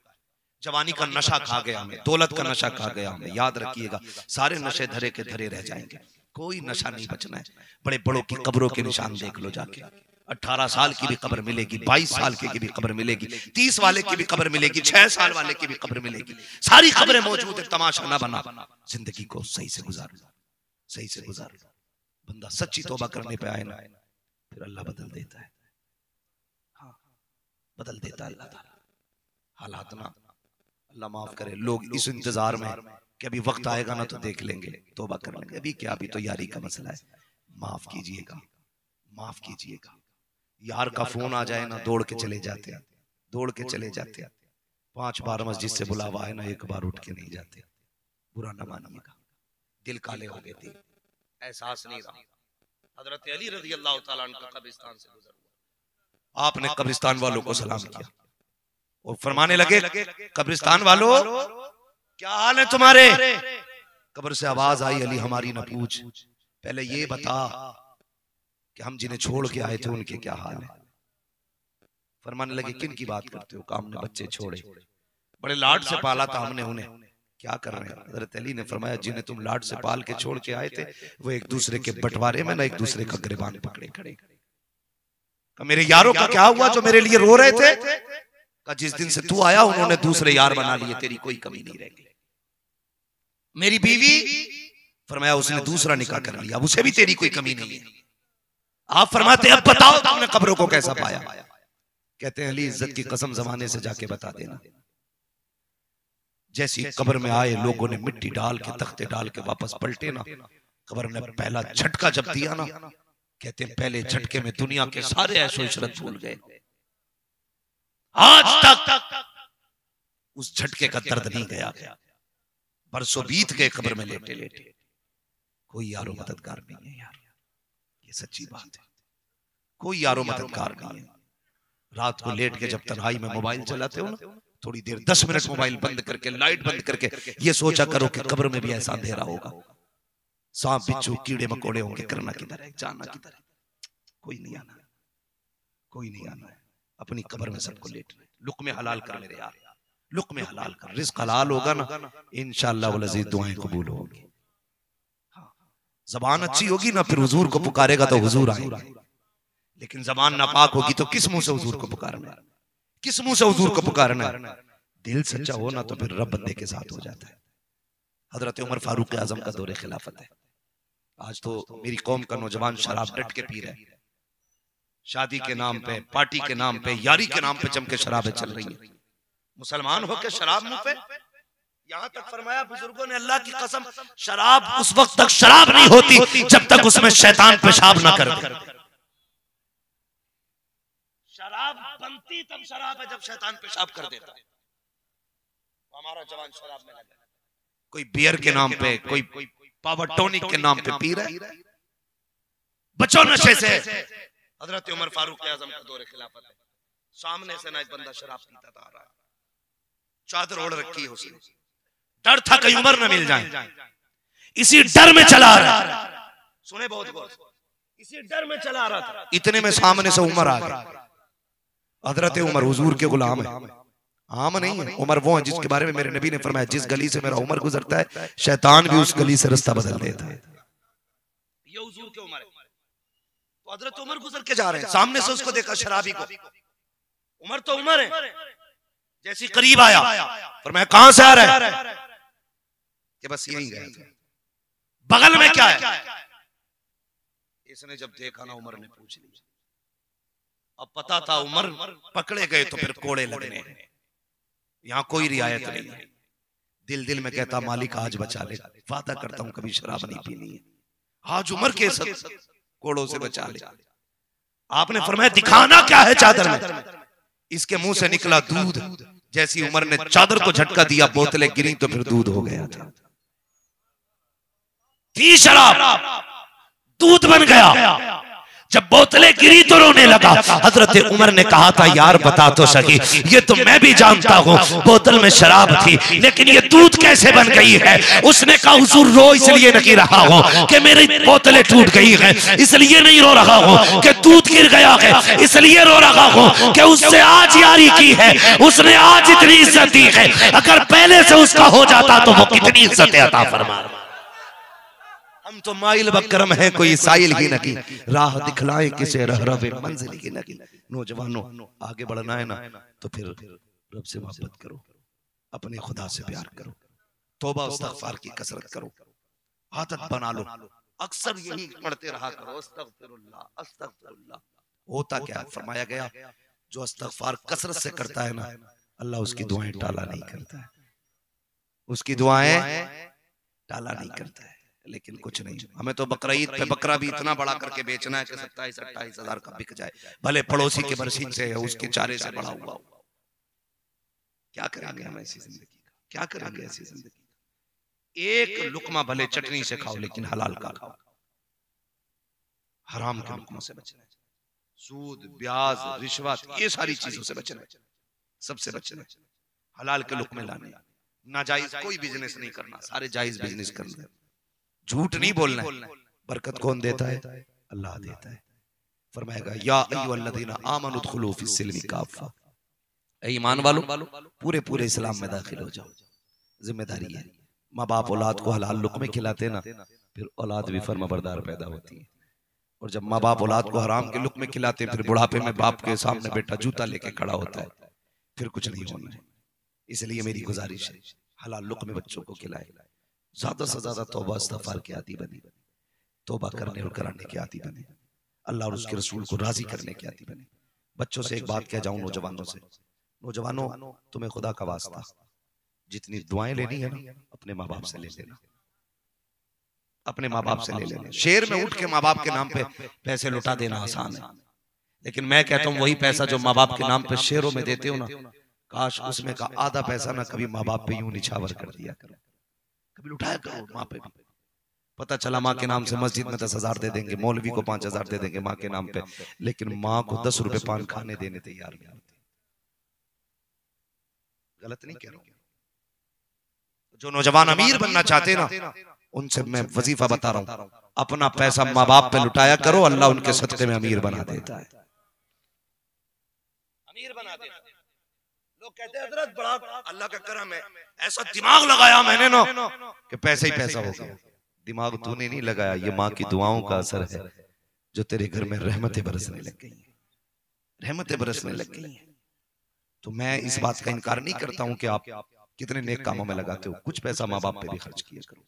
जवानी का नशा खा गया हमें, दौलत का नशा खा गया हमें। याद रखिएगा, सारे नशे धरे के धरे रह जाएंगे, कोई नशा नहीं बचना है। बड़े बड़ों की कब्रों के निशान देख लो जाके, 18 साल की भी कब्र मिलेगी, 22 साल की भी कब्र मिलेगी, 30 वाले की भी कब्र मिलेगी, 6 साल वाले की भी कब्र मिलेगी। सारी खबरें मौजूद है। तमाशा ना बना, जिंदगी को सही से गुजार, सही से गुजार। बंदा सच्ची तौबा करने पे आए ना, फिर अल्लाह बदल देता है। हाँ, बदल देता है अल्लाह ताला हालात ना। अल्लाह माफ करे। लोग इस इंतजार में कि अभी वक्त आएगा ना तो देख लेंगे, तौबा कर लेंगे। अभी क्या, अभी तो यारी का मसला है। माफ कीजिएगा, माफ कीजिएगा। यार का फोन आ जाए ना, दौड़ के चले जाते हैं, दौड़ के चले जाते हैं। 5 बार मस्जिद से बुलावा है ना, एक बार उठ के नहीं जाते। बुरा न मानिएगा, दिल काले हो गए थे, एहसास नहीं रहा। हजरत अली रज़ी अल्लाह तआला अन्हु कब्रिस्तान से गुजर हुआ, आपने कब्रिस्तान वालों को सलाम किया और फरमाने लगे, कब्रिस्तान वालों क्या हाल है तुम्हारे? कब्र से आवाज आई, अली हमारी न पूछ, पहले ये बता कि हम जिन्हें छोड़ के आए थे उनके क्या हाल है। फरमाने लगे, किन की बात करते हो? काम ने बच्चे छोड़े, बड़े लाड से पाला था हमने उन्हें, क्या कर रहे हैं? हज़रत अली ने फरमाया, जिन्हें तुम लाड से पाल के छोड़ के आए थे वो एक दूसरे के बंटवारे में ना एक दूसरे का गिरबान पकड़े खड़े। मेरे यारों का क्या हुआ जो मेरे लिए रो रहे थे? का जिस दिन से तू आया उन्होंने दूसरे यार बना लिए, तेरी कोई कमी नहीं रहेगी। मेरी बीवी, फरमाया उसने दूसरा निकाह कर लिया, अब उसे भी तेरी कोई कमी नहीं है। आप फरमाते अब बताओ तुमने कब्रों को कैसा पाया? कहते हैं, अली इज्जत की कसम जमाने से जाके बता देना। जैसी कब्र में आए लोगों ने मिट्टी डाल के तख्ते डाल के वापस पलटे ना, कब्र ने पहला झटका जब दिया ना, कहते हैं पहले झटके में दुनिया के सारे ऐशो इशरत भूल गए। आज तक उस झटके का दर्द नहीं गया। बरसों बीत गए कब्र में लेटे लेटे, कोई यारो मददगार नहीं है यार, ये सच्ची बात है, कोई यारो मददगार नहीं है। रात को लेट के जब तन्हाई में मोबाइल चलाते हो ना, थोड़ी देर 10 मिनट मोबाइल बंद करके, लाइट बंद करके ये सोचा करो कि कब्र में भी ऐसा अंधेरा होगा, सांप बिच्छू कीड़े मकोड़े होंगे, करना किधर है, जाना किधर है, कोई नहीं आना, कोई नहीं आना है। अपनी कब्र में सबको लेटना, लुक़्मे हलाल कर मेरे यार, लुक़्मे हलाल कर, रिज़्क़ हलाल होगा ना इंशाअल्लाह वल अज़ीज़ दुआएं कबूल होंगी। ज़बान अच्छी होगी ना, फिर हुजूर को पुकारेगा तो हुजूर आएंगे, लेकिन ज़बान नापाक होगी तो किस मुंह से हुजूर को पुकारना, किस मुंह से हुजूर को पुकारना? दिल सच्चा हो ना तो फिर रब बंदे के साथ हो जाता है। हजरत उमर फारूक आजम का दौरे खिलाफत है। आज तो मेरी कौम का नौजवान शराब डट के पी रहा है, शादी के नाम पे, पार्टी के नाम पे, यारी के नाम पे जम के शराबें चल रही है। मुसलमान होकर शराब मुंह पे, यहाँ तक फरमाया बुजुर्गों ने, अल्लाह की कसम, शराब उस वक्त तक शराब नहीं होती जब तक उसमें शैतान पेशाब ना कर दे। शराब बनती तब शराब है जब शैतान पेशाब कर देता है। हमारा जवान शराब में लगा, कोई बियर के नाम पे, कोई पावर टॉनिक के नाम पे पी रहा है। बचो नशे से। हजरत उमर फारूक आजम का दौरे खिलाफत है, सामने से ना एक बंदा शराब पीता था आ रहा है, चादर ओढ़ रखी है उसने, डर था कहीं उमर न मिल जाए, इसी डर में चला रहा है। सुने बहुत गौर, इसी डर में चला रहा था, इतने में सामने से उमर आ गया। हजरत उमर हुजूर के गुलाम है, आम नहीं है। उमर वो है जिसके बारे में मेरे नबी ने फरमाया, जिस गली से मेरा उमर गुजरता है शैतान भी उस गली से रास्ता बदल देता है। ये हुजूर के उमर है। तो हजरत उमर गुजर के जा रहे हैं, सामने से उसको देखा शराबी को, उमर तो उमर है, जैसी करीब आया फरमाया, कहां से आ रहा है? कि बस यहीं गया था, बगल में क्या है? इसने जब देखा ना उमर ने पूछ लिया। अब पता था उमर पकड़े गए तो फिर कोड़े लगने, यहां कोई रियायत नहीं है। दिल दिल में कहता, मालिक आज बचा ले, वादा करता हूं कभी शराब नहीं पीनी है, आज उमर के कोड़ों से बचा ले। आपने फरमाया, दिखाना क्या है चादर में? इसके मुंह से निकला दूध। जैसी उमर ने चादर को झटका दिया, बोतलें गिरी तो फिर दूध हो गया था। थी शराब, दूध बन गया। जब बोतलें गिरी तो रोने लगा। हजरत उमर ने कहा था, यार बता तो सही, ये तो मैं भी जानता हूँ बोतल में शराब थी, लेकिन ये दूध कैसे बन गई है? उसने कहा, हुजूर रो इसलिए नहीं रहा हूँ कि मेरी बोतलें टूट गई हैं, इसलिए नहीं रो रहा हूँ कि दूध गिर गया है, इसलिए रो रहा हूँ कि उससे आज यारी की है, उसने आज इतनी इज्जत दी है, अगर पहले से उसका हो जाता तो वो कितनी इज्जत अता फरमा। हम तो माइल बकरम है, कोई साइल ही नहीं, राह दिखलाए किसे रहरवे मंजिल ही नहीं। नौजवानों, आगे बढ़ना है ना तो फिर रब से मोहब्बत करो, अपने खुदा से प्यार करो, तौबा इस्तगफार की कसरत करो, आदत बना लो, अक्सर यही पढ़ते रहा करो, अस्तगफिरुल्लाह अस्तगफिरुल्लाह। होता क्या, फरमाया गया, जो इस्तगफार कसरत से करता है ना, अल्लाह उसकी दुआएं टाला नहीं करता है, उसकी दुआएं टाला नहीं करता है। लेकिन कुछ नहीं। हमें तो बकरा ईद पे बकरा भी इतना बड़ा करके बेचना है कि 27-28 हजार का बिक जाए, भले पड़ोसी के बरसीन से है, उसके चारे से बड़ा हुआ। क्या करेंगे हम ऐसी जिंदगी का? क्या करेंगे ऐसी जिंदगी? एक लुकमा भले चटनी से खाओ, लेकिन हलाल का खाओ। हराम के लुकमों से बचना है, सूद, ब्याज, रिश्वत, ये सारी चीजों से बचना है, सबसे बचना है। हलाल के लुकमे लाने, नाजायज कोई बिजनेस नहीं करना, सारे जायज बिजनेस करना। झूठ नहीं बोलना है। बरकत कौन देता है? अल्लाह देता है। फरमाएगा या अय्युहल्लज़ीना आमनु उदखुलू फिस्सिल्मि काफ़ा, ऐ ईमान वालों पूरे पूरे इस्लाम में दाखिल हो जाओ। जिम्मेदारी है। माँ बाप औलाद को हलाल लुकमे खिलाते ना, फिर औलाद भी फर्माबरदार पैदा होती है। और जब माँ बाप औलाद को हराम के लुकमे खिलाते, फिर बुढ़ापे में बाप के सामने बेटा जूता लेके खड़ा होता है, फिर कुछ नहीं होना है। इसलिए मेरी गुजारिश है, हलाल लुकमे बच्चों को खिलाए, ज्यादा से ज्यादा तौबा इस्तग़फ़ार के आदी बने, तौबा करने और कराने के आदी बने, अल्लाह और उसके रसूल को राजी करने के आदी बने। बच्चों से एक बात कह जाऊं, नौजवानों से, नौजवानों तुम्हें खुदा का वास्ता जितनी दुआएं लेनी है ना, अपने माँ बाप से ले लेना, अपने माँ बाप से ले लेना। शेर में उठ के माँ बाप के नाम पे पैसे लुटा देना आसान है, लेकिन मैं कहता हूँ वही पैसा जो माँ बाप के नाम पे शेरों में देते हो ना, काश उसमें का आधा पैसा ना कभी माँ बाप पे यूं निछावर कर दिया करो, कभी लुटाया करो माँ पे भी। पता चला माँ के नाम से मस्जिद में 10,000 दे देंगे, मौलवी को 5,000 दे देंगे माँ के नाम पे, लेकिन माँ को 10 रुपए पान खाने देने तैयार नहीं होते। गलत नहीं कह रहा हूं। जो नौजवान अमीर बनना चाहते ना, उनसे मैं वजीफा बता रहा हूं, अपना पैसा माँ बाप पे लुटाया करो, अल्लाह उनके सदके में अमीर बना देता है, अमीर बना देता है। लोग कहते हैं हजरत बड़ा अल्लाह का करम है, ऐसा दिमाग लगाया मैंने ना कि पैसा ही पैसा हो गया। दिमाग तूने नहीं लगाया, ये माँ की दुआओं का असर है जो तेरे घर में रहमतें बरसने लग गई, रहमतें बरसने लग गई। तो मैं इस बात का इनकार नहीं करता हूं कि आप कितने नेक कामों में लगाते हो, कुछ पैसा माँ बाप पे भी खर्च किया करो।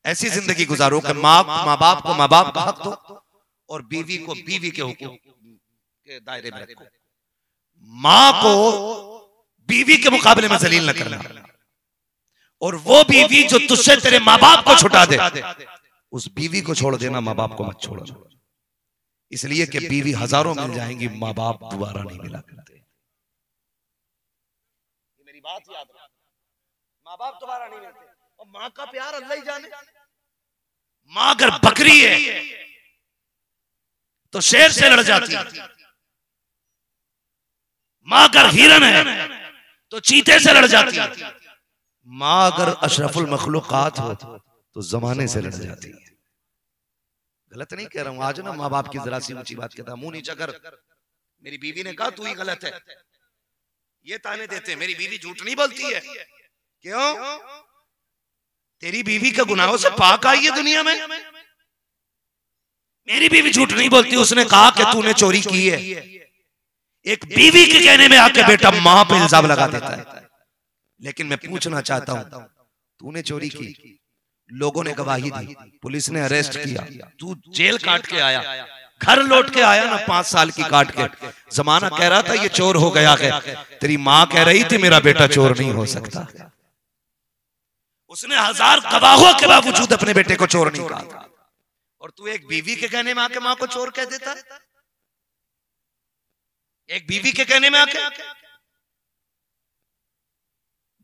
ऐसी जिंदगी गुजारो कि माँ बाप को माँ बाप का हक दो और बीवी को बीवी के हुकूक के दायरे में रखो। माँ को बीवी के मुकाबले में जलील न करना, और वो बीवी जो तुझसे तेरे माँ बाप को छुटा दे, उस बीवी को छोड़ देना, माँ बाप को मत छोड़ो। इसलिए कि बीवी हजारों मिल जाएंगी, माँ बाप दोबारा नहीं मिला करते। मेरी बात याद रखो, माँ बाप दोबारा नहीं मिलते, और माँ का प्यार अल्लाह ही जाने। माँ अगर बकरी है तो शेर से लड़ जाती है, माँ अगर हिरन है तो चीते से लड़ जाती है, माँ अगर अशरफुल मखलूकात हो तो जमाने से लड़ जाती है। गलत नहीं कह रहा हूं। आज ना माँ बाप की जरा सी ऊंची बात कहता, मुंह नीचा कर। मेरी बीवी ने कहा तू ही गलत है, ये ताने देते हैं। मेरी बीवी झूठ नहीं बोलती है, क्यों? तेरी बीवी के गुनाहों से पाक आई है दुनिया में। मेरी बीवी झूठ नहीं बोलती, उसने कहा कि तूने चोरी की है। एक बीवी के कहने में आके बेटा मां पे इल्जाम लगा देता है। लेकिन मैं पूछना चाहता हूं, तूने चोरी की, लोगों ने गवाही दी, पुलिस ने अरेस्ट किया, तू जेल काट के आया, घर लौट के आया ना 5 साल की काट के। जमाना कह रहा था ये चोर हो गया है, तेरी मां कह रही थी मेरा बेटा चोर नहीं हो सकता। उसने 1000 गवाहों के बावजूद अपने बेटे को चोर नहीं कहा, और तू एक बीवी के कहने में आके मां को चोर कह देता है। एक बीवी के कहने में आके,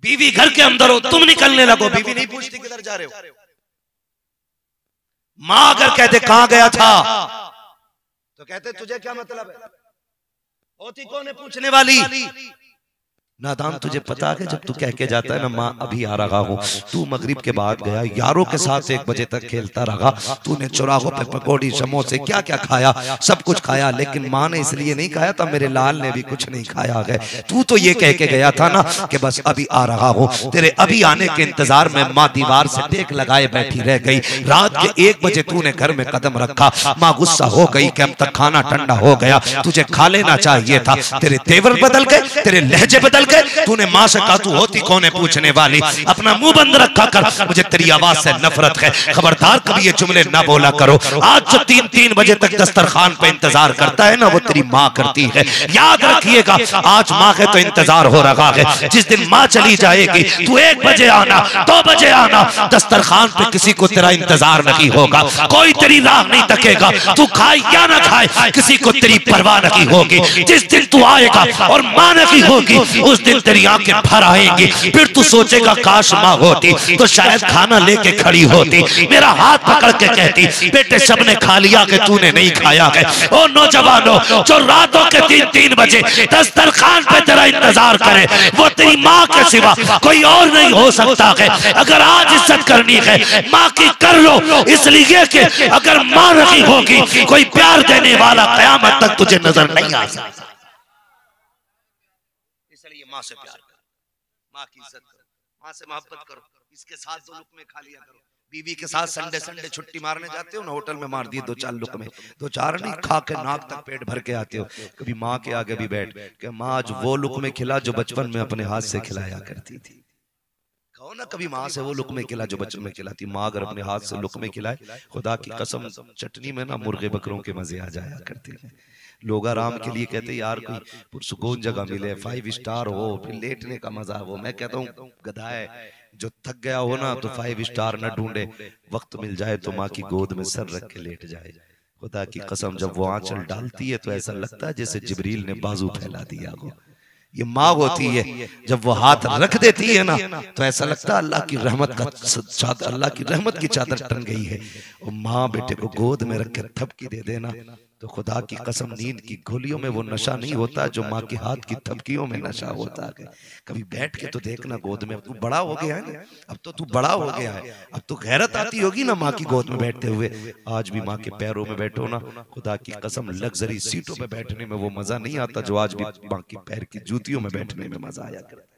बीवी घर के अंदर हो, तुम निकलने लगो, बीवी नहीं पूछती किधर जा रहे हो। मां अगर कहते कहां गया था तो कहते तुझे क्या मतलब है, होती कौन है पूछने वाली। नादान, तुझे पता है जब तू कह के जाता है ना माँ अभी आ रहा हूँ, तू मगरिब के बाद गया, यारों के साथ 1 बजे तक खेलता रहा, तूने चौराहों पे पकौड़ी समोसे क्या क्या खाया, सब कुछ खाया, लेकिन माँ ने इसलिए नहीं खाया था मेरे लाल ने भी कुछ नहीं खाया है। तू तो ये कह के गया था ना कि बस अभी आ रहा हूँ, तेरे अभी आने के इंतजार में माँ दीवार से टेक लगाए बैठी रह गई। रात के 1 बजे तूने घर में कदम रखा, माँ गुस्सा हो गई कि अब तक खाना ठंडा हो गया, तुझे खा लेना चाहिए था। तेरे तेवर बदल गए, तेरे लहजे बदल बदल गए। तूने माँ से कहा तू होती कौन है पूछने वाली, अपना मुंह बंद रखा कर, मुझे तेरी आवाज से नफरत है, खबरदार कभी ये जुमले ना बोला करो। आज जो 3-3 बजे तक दस्तरखान पे इंतजार करता है ना, वो तेरी माँ करती है। याद रखिएगा, आज माँ के तो इंतजार हो रहा है, जिस दिन माँ चली जाएगी तू 1 बजे आना, 2 बजे आना, दस्तरखान पे किसी को तेरा इंतजार नहीं होगा, कोई तेरी राह नहीं तकेगा, तू खाए या ना खाए किसी को तेरी परवाह नहीं होगी। जिस दिन तू आएगा और माँ नहीं होगी, उस दिन तेरी आंखें भर आएंगी, फिर तू सोचेगा काश माँ होती तो शायद खाना लेके खड़ी होती, मेरा हाथ पकड़ के कहती बेटे सबने खा लिया कि तूने नहीं खाया है। ओ नौजवानों जो रातों के 3-3 बजे दस्तरखान पे तेरा इंतजार करे, वो तेरी माँ के सिवा कोई और नहीं हो सकता है। अगर आज इज्जत करनी है माँ की कर लो, इसलिए कि अगर माँ नहीं होगी कोई प्यार देने वाला कयामत तक तुझे नजर नहीं आ सकता। इसलिए माँ से प्यार करो, माँ की इज्जत करो, माँ से मोहब्बत करो, इसके साथ 2 लुक़मे खा लिया करो। बीवी के साथ संडे छुट्टी मारने जाते हो ना, होटल में मार दिए 2-4 लुक़मे, 2-4 नहीं, खा के नाक तक पेट भर के आते हो। कभी माँ के आगे भी बैठ के माँ आज वो लुक़मे खिला जो बचपन में अपने हाथ से खिलाया करती थी। कहो ना कभी माँ से वो लुक़मे खिला जो बचपन में खिलाती। माँ अगर अपने हाथ से लुक़मे खिलाए, खुदा की कसम चटनी में ना मुर्गे बकरों के मजे आ जाया करते हैं। लोग आराम के लिए कहते यार कोई पुरसुकून जगह मिले, 5 स्टार हो, फिर लेटने का मजा हो। मैं कहता हूँ गधा है, जो थक गया हो ना तो 5 स्टार न ढूंढे, वक्त मिल जाए तो माँ की गोद में सर रख के लेट जाए। खुदा की कसम जब वो आंचल डालती है तो ऐसा लगता है जैसे जिब्रील ने बाजू फैला दिया हो। ये माँ होती है, जब वो हाथ रख देती है ना तो ऐसा लगता है अल्लाह की रहमत का अल्लाह की रहमत की चादर टन गई है। और माँ बेटे को गोद में रख के थपकी दे देना तो खुदा की कसम नींद की गोलियों में वो नशा नहीं होता जो माँ के हाथ की थपकियों में नशा होता है। कभी बैठ के तो देखना गोद में, तू बड़ा हो गया है ना, अब तो तू बड़ा हो गया है, अब तो गैरत आती होगी ना माँ की गोद में बैठते हुए। आज भी माँ के पैरों में बैठो ना, खुदा की कसम लग्जरी सीटों में बैठने में वो मजा नहीं आता जो आज भी माँ की पैर की जूतियों में बैठने में मजा आया करता है।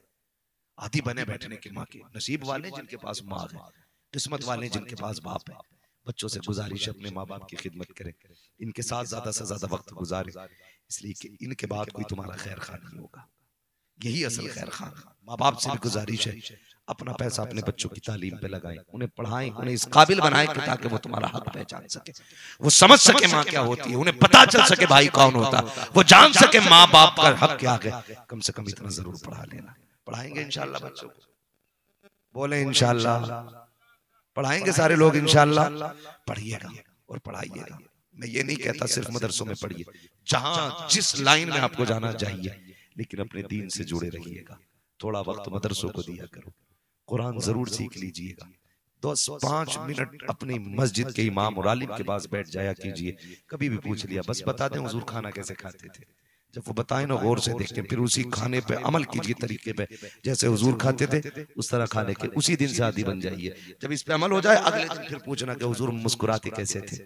आदि बने बैठने की माँ की। नसीब वाले जिनके पास माँ है, किस्मत वाले जिनके पास बाप है। बच्चों से गुजारिश अपने माँ बाप की खिदमत करें, इनके साथ ज्यादा से ज्यादा वक्त गुजारें, इसलिए कि इनके बाद कोई तुम्हारा खैर खा नहीं होगा। यही असल खैर खा। माँ बाप से भी गुजारिश है अपना पैसा अपने बच्चों की तालीम पे लगाएं, उन्हें पढ़ाएं, उन्हें इस काबिल बनाएं कि ताकि वो तुम्हारा हक पहचान सके, वो समझ सके माँ क्या होती है, उन्हें पता चल सके भाई कौन होता, वो जान सके माँ बाप का हक क्या है। कम से कम इतना जरूर पढ़ा लेना। पढ़ाएंगे इंशाल्लाह बच्चों को, बोले इंशाल्लाह पढ़ाएंगे सारे लोग इंशाल्लाह। पढ़िएगा और पढ़ाइएगा। मैं ये नहीं कहता सिर्फ मदरसों में पढ़िए, जहां जिस लाइन में आपको जाना चाहिए, लेकिन अपने दीन से जुड़े रहिएगा। थोड़ा वक्त मदरसों को दिया करो, कुरान जरूर सीख लीजिएगा। 10-5 मिनट अपनी मस्जिद के इमाम और आलिम के पास बैठ जाया कीजिए। कभी भी पूछ लिया बस बता दें हुजूर खाना कैसे खाते थे, जब वो बताएं ना गौर से देखें, फिर उसी खाने पे अमल कीजिए, तरीके पे जैसे हुजूर खाते थे उस तरह खाने के, उसी दिन से आदी बन जाइए। जब इस पे अमल हो जाए अगले दिन फिर पूछना कि हुजूर मुस्कुराते कैसे थे,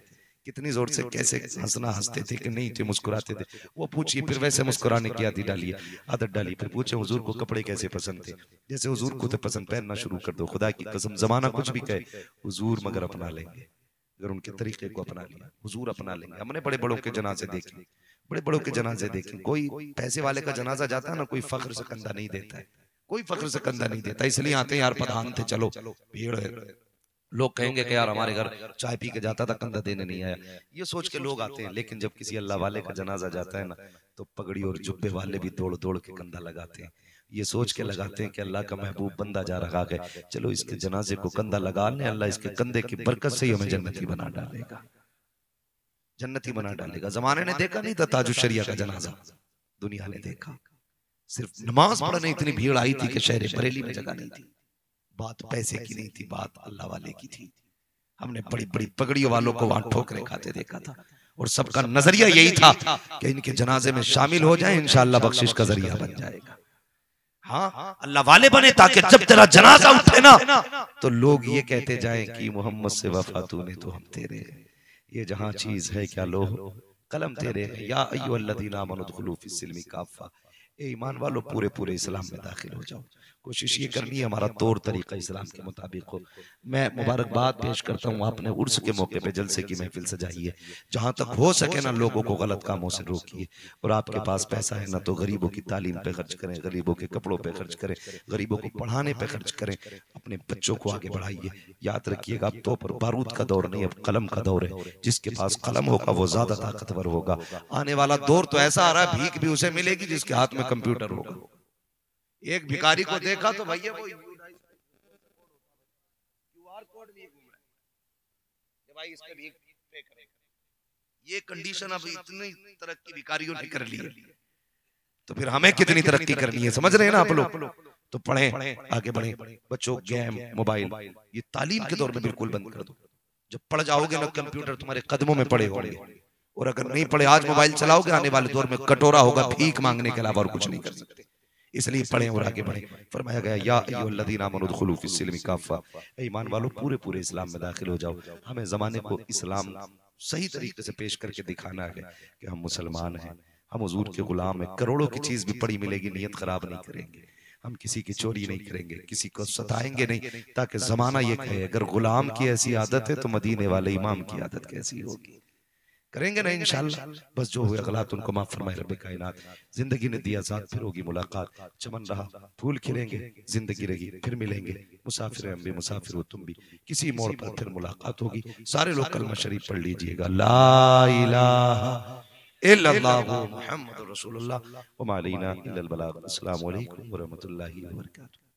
कितनी जोर से कैसे हंसना हंसते थे कि नहीं थे मुस्कुराते थे, वो पूछिए। फिर वैसे मुस्कुराने की आदत डालिए। फिर पूछे हुजूर को कपड़े कैसे पसंद थे, जैसे हुजूर को तो पसंद, पहनना शुरू कर दो। खुदा की कसम जमाना कुछ भी कहे, हुजूर मगर अपना लेंगे, अगर उनके तरीके को अपना लिया हुजूर अपना लेंगे। हमने बड़े बड़ों के जनाजे देखे, बड़े बड़ों के जनाजे देखे, कोई पैसे वाले का जनाजा जाता है ना, कोई फख्र से कंधा नहीं देता है, कोई फख्र से कंधा नहीं देता। इसलिए आते हैं यार प्रधान थे, चलो भीड़ है, लोग कहेंगे कि यार हमारे घर चाय पी के जाता था कंधा देने नहीं आया, ये सोच के लोग आते हैं। लेकिन जब किसी अल्लाह वाले का जनाजा जाता है ना तो पगड़ी और जुब्बे वाले भी दौड़ दौड़ के कंधा लगाते हैं, ये सोच के लगाते हैं कि अल्लाह का महबूब बंदा जा रहा है, चलो इसके जनाजे को कंधा लगा लें, अल्लाह इसके कंधे की बरकत से ही हमें जन्नती बना डालेगा, जन्नती बना डालेगा। जमाने ने देखा नहीं था ताजुशरिया का जनाजा, दुनिया ने देखा। सिर्फ नमाज पढ़ने इतनी भीड़ आई थी कि शहर बरेली में जगह नहीं थी। बात पैसे की नहीं थी, बात अल्लाह वाले की थी। हमने बड़ी बड़ी पगड़ियों वालों को वहां ठोकरे खाते देखा था, और सबका नजरिया यही था कि इनके जनाजे में शामिल हो जाएं, इंशाअल्लाह बख्शिश का जरिया बन जाएगा। हाँ, अल्लाह वाले बने ताकि जब तेरा जनाजा उठे ना तो लोग ये कहते जाएं कि मोहम्मद से वफा तूने तो हम तेरे, ये जहां चीज है क्या लो कलम तेरे। या अय्युहल्लज़ीना आमनु उदखुलू फिस्सिल्मि काफ़ा, ए ईमान वालों पूरे पूरे इस्लाम में दाखिल हो जाओ। कोशिश ये करनी है हमारा तौर तरीका इस्लाम के मुताबिक हो। मैं मुबारकबाद पेश करता हूँ, आपने उर्स के मौके पे जलसे की महफिल सजाई है। जहाँ तक हो सके ना लोगों को गलत कामों से रोकिए, और आपके पास पैसा है ना तो गरीबों की तालीम पे खर्च करें, गरीबों के कपड़ों पे खर्च करें, गरीबों को पढ़ाने पे खर्च करें, अपने बच्चों को आगे बढ़ाइए। याद रखिएगा अब तो पर बारूद का दौर नहीं, अब कलम का दौर है। जिसके पास कलम होगा वो ज्यादा ताकतवर होगा। आने वाला दौर तो ऐसा आ रहा है भीख भी उसे मिलेगी जिसके हाथ में कंप्यूटर होगा। एक भिखारी को देखा तो भैया वो QR कोड भी घूम रहा है भाई, इसका भी पे करेगा। ये कंडीशन अब इतनी तरक्की भिखारियों ने कर ली है, तो फिर हमें कितनी तरक्की करनी है, समझ रहे हैं ना आप लोग। तो पढ़ें, आगे बढ़ें। बच्चों गेम मोबाइल ये तालीम के दौर में बिल्कुल बंद कर दो। जब पढ़ जाओगे ना कंप्यूटर तुम्हारे कदमों में पड़े होंगे, और अगर नहीं पढ़े आज मोबाइल चलाओगे आने वाले दौर में कटोरा होगा भीख मांगने के अलावा और कुछ नहीं कर सकते। इसलिए पढ़ें और आगे बढ़ें। फरमाया गया या अय्युहल्लज़ीना आमनू उदखुलू फिस्सिल्मि काफ़ा, ईमान वालों पूरे पूरे इस्लाम में दाखिल हो जाओ। हमें ज़माने को इस्लाम सही तरीके से पेश करके दिखाना है कि हम मुसलमान हैं, हम हुजूर के गुलाम हैं। करोड़ों की चीज भी पड़ी मिलेगी, नियत खराब नहीं करेंगे, हम किसी की चोरी नहीं करेंगे, किसी को सताएंगे नहीं, ताकि जमाना ये कहे अगर गुलाम की ऐसी आदत है तो मदीने वाले इमाम की आदत कैसी होगी। करेंगे ना इंशाल्लाह। बस जो हुए गलत उनको माफ फरमाए रब्बे कायनात। जिंदगी ने दिया साथ, फिर होगी मुलाकात। चमन रहा फूल खिलेंगे, जिंदगी रही फिर मिलेंगे। मुसाफिर हम भी मुसाफिर हो तुम भी, किसी मोड़ पर फिर मुलाकात होगी। सारे लोग कलमा शरीफ पढ़ लीजिएगा, ला इलाहा इल्लल्लाहु मुहम्मदुर रसूलुल्लाह व मा अलैना इल्लल बलाग। अस्सलामु अलैकुम व रहमतुल्लाहि व बरकातुहू।